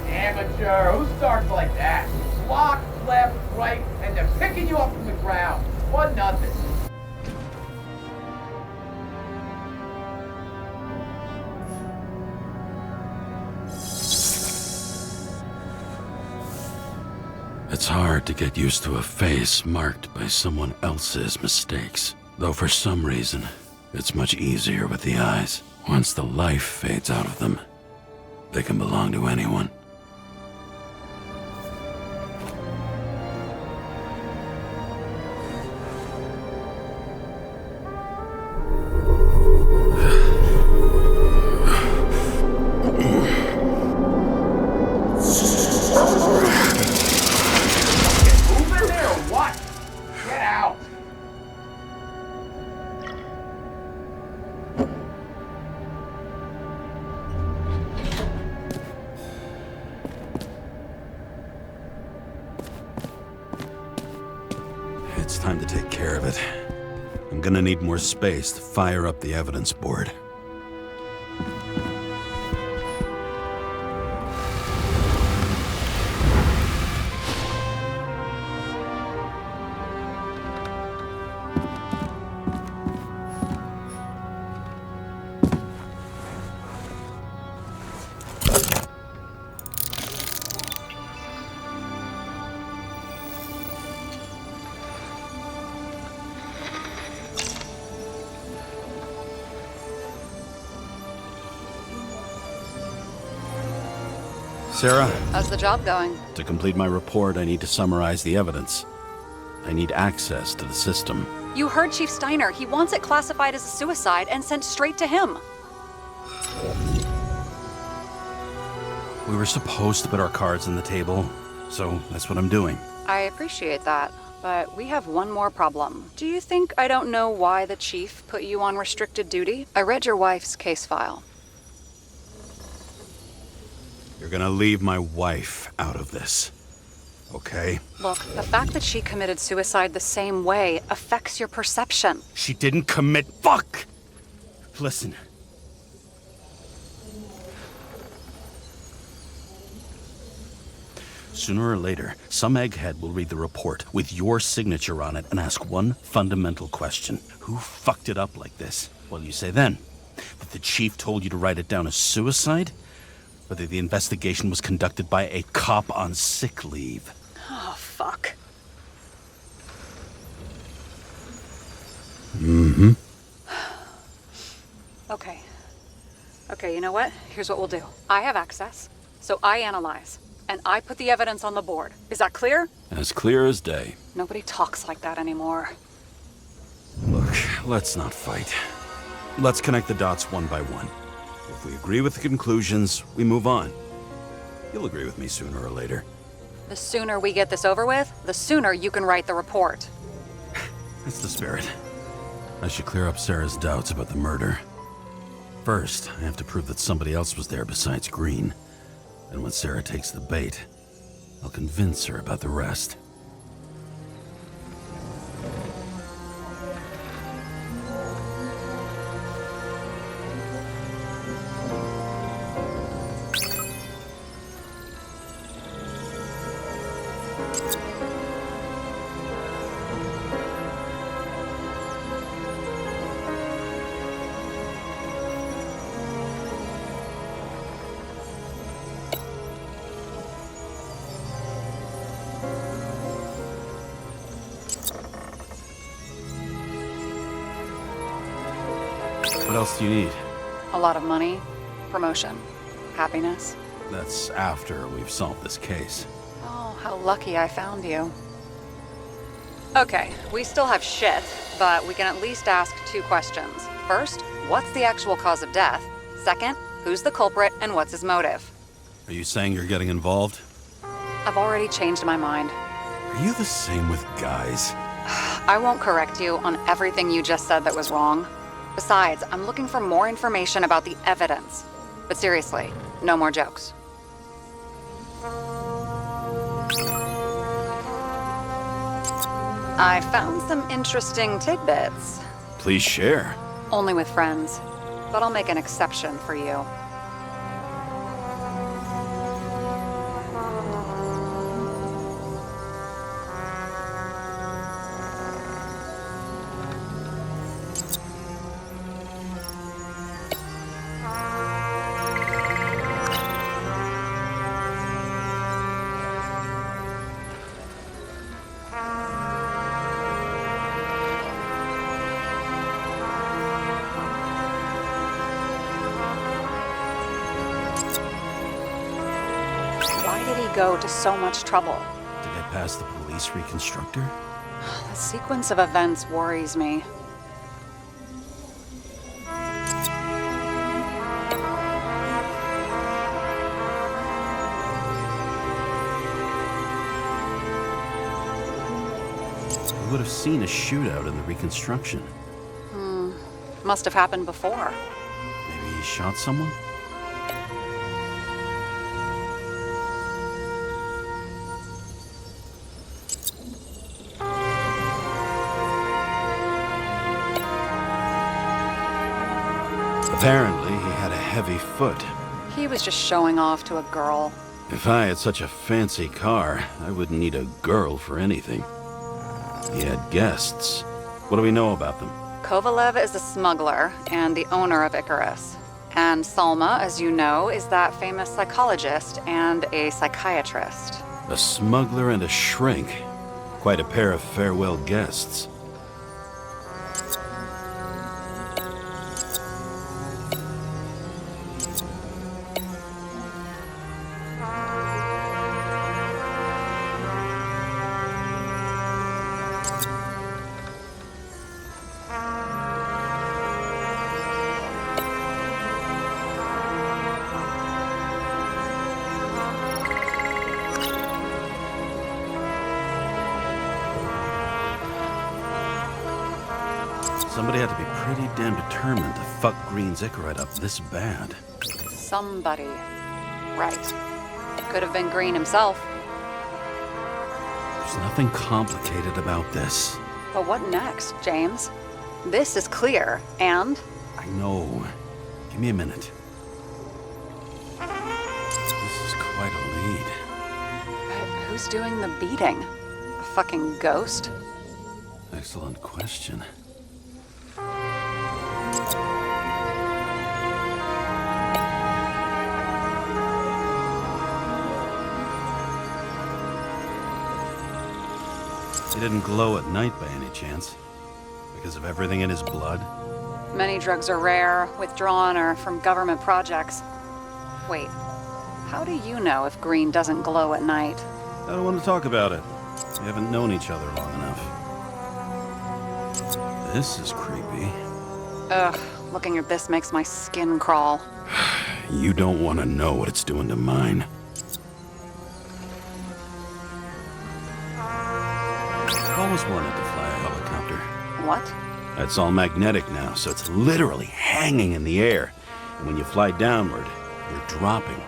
Amateur, who starts like that? Block, left, right, and they're picking you up from the ground. 1-0. It's hard to get used to a face marked by someone else's mistakes. Though for some reason, it's much easier with the eyes. Once the life fades out of them, they can belong to anyone. Moving there or what? Get out. It's time to take care of it. I'm gonna need more space to fire up the evidence board. Sarah, How's the job going? to complete my report, I need to summarize the evidence. I need access to the system. You heard Chief Steiner. He wants it classified as a suicide and sent straight to him. We were supposed to put our cards on the table, so that's what I'm doing. I appreciate that, but we have one more problem. Do you think I don't know why the chief put you on restricted duty? I read your wife's case file. You're gonna leave my wife out of this, okay? Look, the fact that she committed suicide the same way affects your perception. She didn't commit. Fuck! Listen. Sooner or later, some egghead will read the report with your signature on it and ask one fundamental question. Who fucked it up like this? What do you say then? That the chief told you to write it down as suicide? Whether the investigation was conducted by a cop on sick leave? Oh, fuck. Mm-hmm. Okay. Okay, you know what? Here's what we'll do. I have access, so I analyze, and I put the evidence on the board. Is that clear? As clear as day. Nobody talks like that anymore. Look, let's not fight. Let's connect the dots one by one. If we agree with the conclusions, we move on. You'll agree with me sooner or later. The sooner we get this over with, the sooner you can write the report. That's the spirit. I should clear up Sarah's doubts about the murder. First, I have to prove that somebody else was there besides Green. And when Sarah takes the bait, I'll convince her about the rest. What else do you need? A lot of money, promotion, happiness. That's after we've solved this case. Oh, how lucky I found you. Okay, we still have shit, but we can at least ask 2 questions. First, what's the actual cause of death? Second, who's the culprit and what's his motive? Are you saying you're getting involved? I've already changed my mind. Are you the same with guys? I won't correct you on everything you just said that was wrong. Besides, I'm looking for more information about the evidence. But seriously, no more jokes. I found some interesting tidbits. Please share. Only with friends. But I'll make an exception for you. Why did he go to so much trouble? To get past the police reconstructor? The sequence of events worries me. You would have seen a shootout in the reconstruction. Must have happened before. Maybe he shot someone? Apparently, he had a heavy foot. He was just showing off to a girl. If I had such a fancy car, I wouldn't need a girl for anything. He had guests. What do we know about them? Kovalev is a smuggler and the owner of Icarus. And Salma, as you know, is that famous psychologist and a psychiatrist. A smuggler and a shrink. Quite a pair of farewell guests. Somebody had to be pretty damn determined to fuck Green's Icarite up this bad. Somebody. Right. Could have been Green himself. There's nothing complicated about this. But what next, James? This is clear, and... I know. Give me a minute. This is quite a lead. But who's doing the beating? A fucking ghost? Excellent question. He didn't glow at night by any chance? Because of everything in his blood? Many drugs are rare, withdrawn, or from government projects. Wait, how do you know if Green doesn't glow at night? I don't want to talk about it. We haven't known each other long enough. This is creepy. Ugh, looking at this makes my skin crawl. You don't want to know what it's doing to mine. I've always wanted to fly a helicopter. What? It's all magnetic now, so it's literally hanging in the air. And when you fly downward, you're dropping.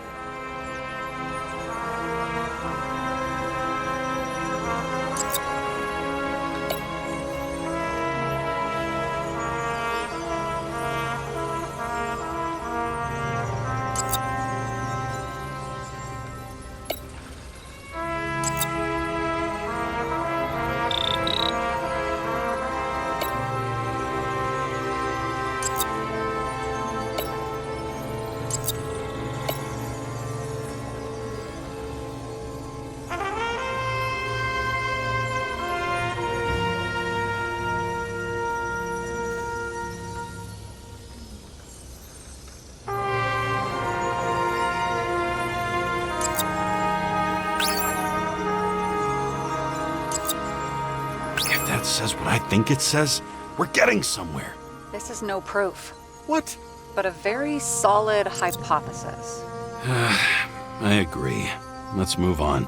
says what I think it says, we're getting somewhere. This is no proof, What? but a very solid hypothesis. I agree. Let's move on.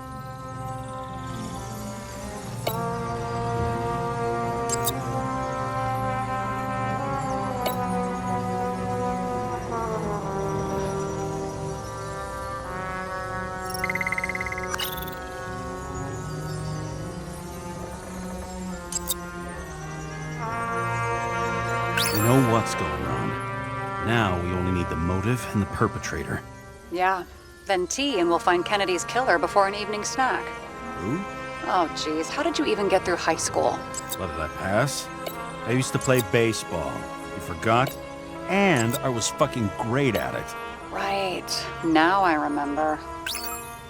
We know what's going on. Now we only need the motive and the perpetrator. Yeah, then tea and we'll find Kennedy's killer before an evening snack. Who? Oh, geez, how did you even get through high school? What did I pass? I used to play baseball. You forgot? And I was fucking great at it. Right, now I remember.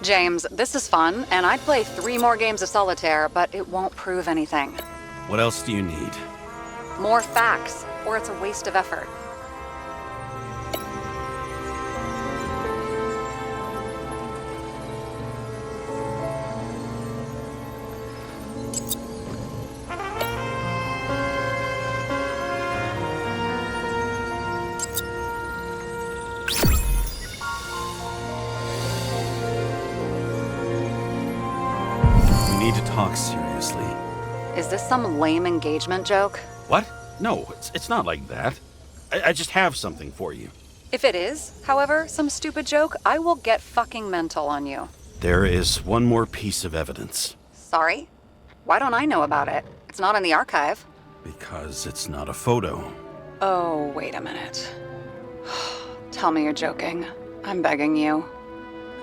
James, this is fun, and I'd play 3 more games of solitaire, but it won't prove anything. What else do you need? More facts, or it's a waste of effort. We need to talk seriously. Is this some lame engagement joke? What? No, it's not like that. I just have something for you. If it is, however, some stupid joke, I will get fucking mental on you. There is one more piece of evidence. Sorry? Why don't I know about it? It's not in the archive. Because it's not a photo. Oh, wait a minute. Tell me you're joking. I'm begging you.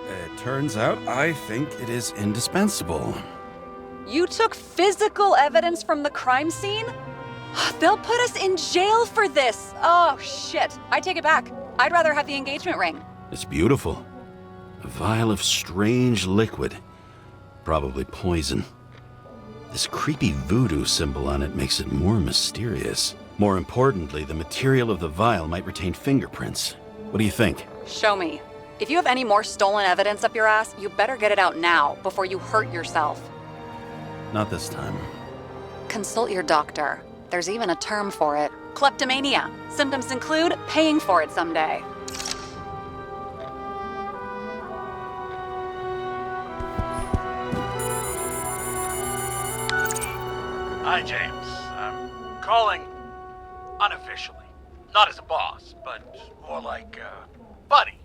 It turns out I think it is indispensable. You took physical evidence from the crime scene? They'll put us in jail for this! Oh, shit. I take it back. I'd rather have the engagement ring. It's beautiful. A vial of strange liquid. Probably poison. This creepy voodoo symbol on it makes it more mysterious. More importantly, the material of the vial might retain fingerprints. What do you think? Show me. If you have any more stolen evidence up your ass, you better get it out now before you hurt yourself. Not this time. Consult your doctor. There's even a term for it. Kleptomania. Symptoms include paying for it someday. Hi, James. I'm calling unofficially. Not as a boss, but more like buddy,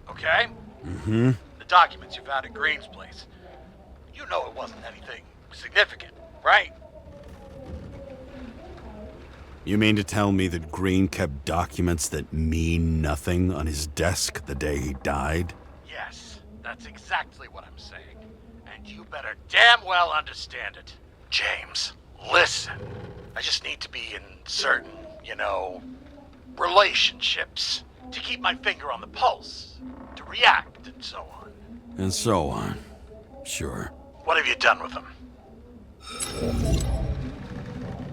okay? Mm-hmm. The documents you found at Green's place. You know it wasn't anything significant, right? You mean to tell me that Green kept documents that mean nothing on his desk the day he died? Yes, that's exactly what I'm saying. And you better damn well understand it. James, listen. I just need to be in certain, relationships to keep my finger on the pulse, to react, and so on. And so on. Sure. What have you done with them?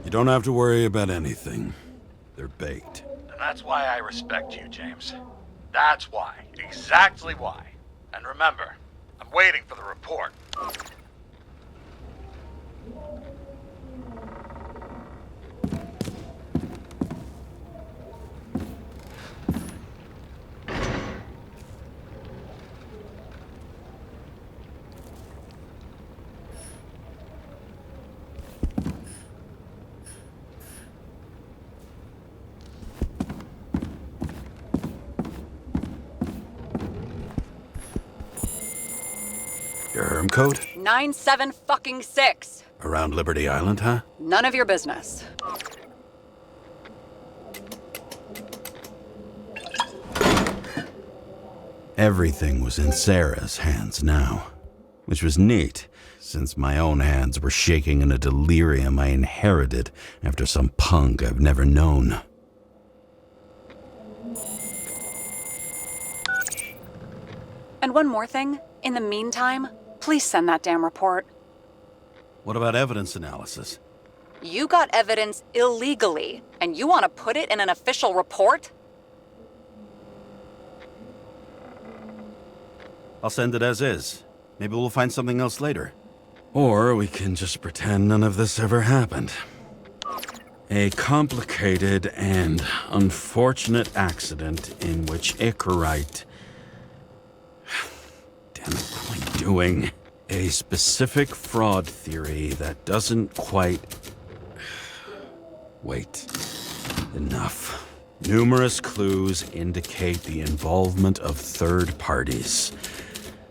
You don't have to worry about anything. They're baked. And that's why I respect you, James. That's why. Exactly why. And remember, I'm waiting for the report. Your herm code? 97-fucking-6. Around Liberty Island, huh? None of your business. Everything was in Sarah's hands now, which was neat, since my own hands were shaking in a delirium I inherited after some punk I've never known. And one more thing. In the meantime, please send that damn report. What about evidence analysis? You got evidence illegally, and you want to put it in an official report? I'll send it as is. Maybe we'll find something else later. Or we can just pretend none of this ever happened. A complicated and unfortunate accident in which Icarite... Damn it, what am I doing? A specific fraud theory that doesn't quite... Wait. Enough. Numerous clues indicate the involvement of third parties.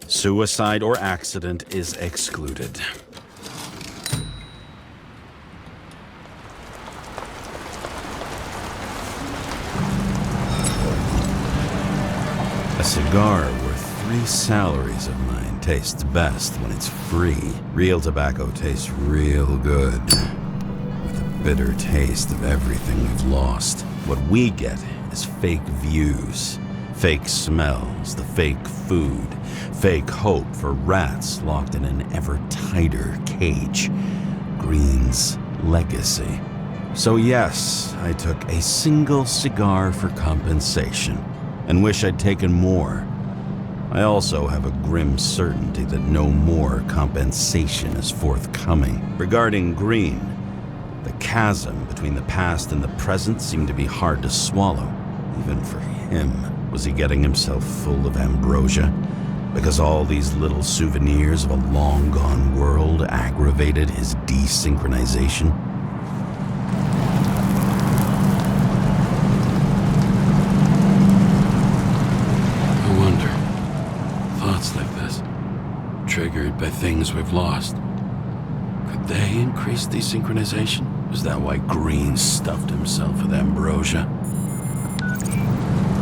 Suicide or accident is excluded. A cigar worth 3 salaries of mine tastes best when it's free. Real tobacco tastes real good. With the bitter taste of everything we've lost. What we get is fake views, fake smells, the fake food, fake hope for rats locked in an ever tighter cage. Green's legacy. So yes, I took a single cigar for compensation, and wish I'd taken more. I also have a grim certainty that no more compensation is forthcoming. Regarding Green, the chasm between the past and the present seemed to be hard to swallow, even for him. Was he getting himself full of ambrosia? Because all these little souvenirs of a long-gone world aggravated his desynchronization? No wonder. Thoughts like this, triggered by things we've lost. Could they increase desynchronization? Is that why Green stuffed himself with ambrosia?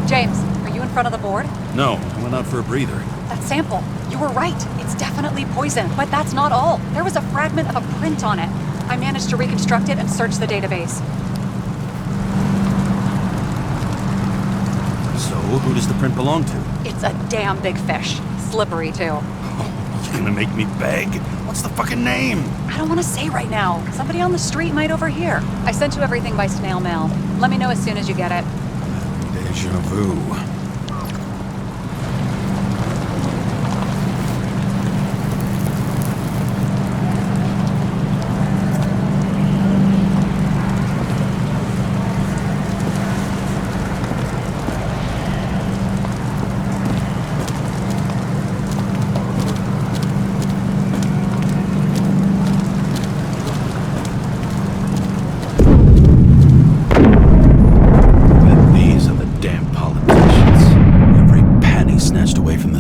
James, are you in front of the board? No, I went out for a breather. That sample. You were right. It's definitely poison, but that's not all. There was a fragment of a print on it. I managed to reconstruct it and search the database. So, who does the print belong to? It's a damn big fish. Slippery, too. Oh, you're gonna make me beg? What's the fucking name? I don't want to say right now. Somebody on the street might overhear. I sent you everything by snail mail. Let me know as soon as you get it. Deja vu.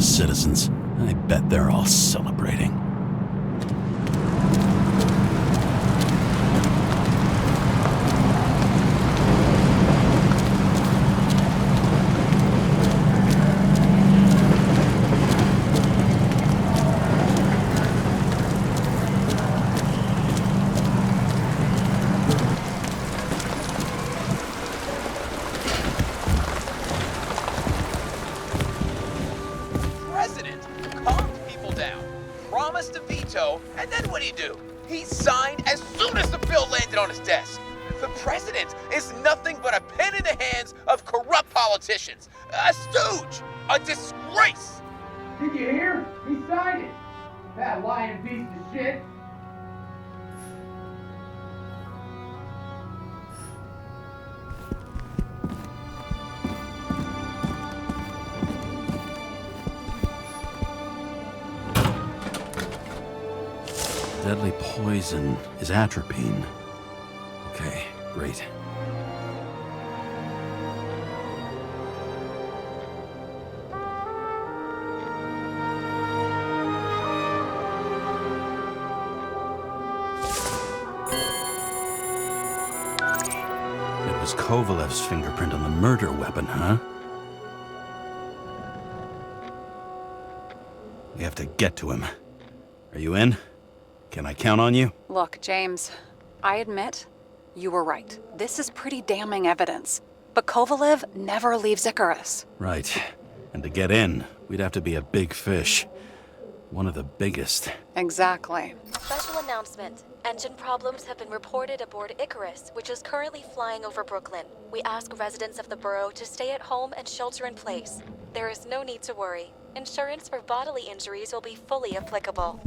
Citizens. I bet they're all celebrating. And then what'd he do? He signed as soon as the bill landed on his desk. The president is nothing but a pen in the hands of corrupt politicians. A stooge. A disgrace. Did you hear? He signed it. That lying piece of shit. Deadly poison is atropine. Okay, great. It was Kovalev's fingerprint on the murder weapon, huh? We have to get to him. Are you in? Can I count on you? Look, James, I admit, you were right. This is pretty damning evidence. But Kovalev never leaves Icarus. Right. And to get in, we'd have to be a big fish. One of the biggest. Exactly. Special announcement. Engine problems have been reported aboard Icarus, which is currently flying over Brooklyn. We ask residents of the borough to stay at home and shelter in place. There is no need to worry. Insurance for bodily injuries will be fully applicable.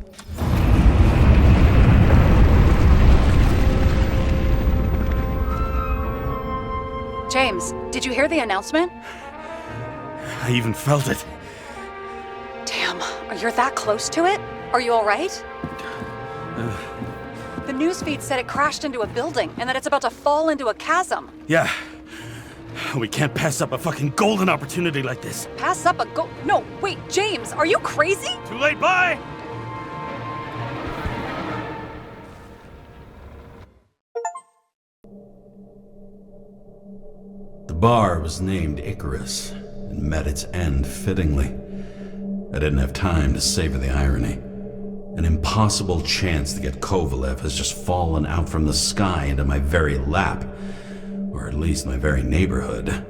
James, did you hear the announcement? I even felt it. Damn, you're that close to it? Are you alright? The newsfeed said it crashed into a building and that it's about to fall into a chasm. Yeah. We can't pass up a fucking golden opportunity like this. Pass up a No, wait, James, are you crazy? Too late, bye! The bar was named Icarus and met its end fittingly. I didn't have time to savor the irony. An impossible chance to get Kovalev has just fallen out from the sky into my very lap, or at least my very neighborhood.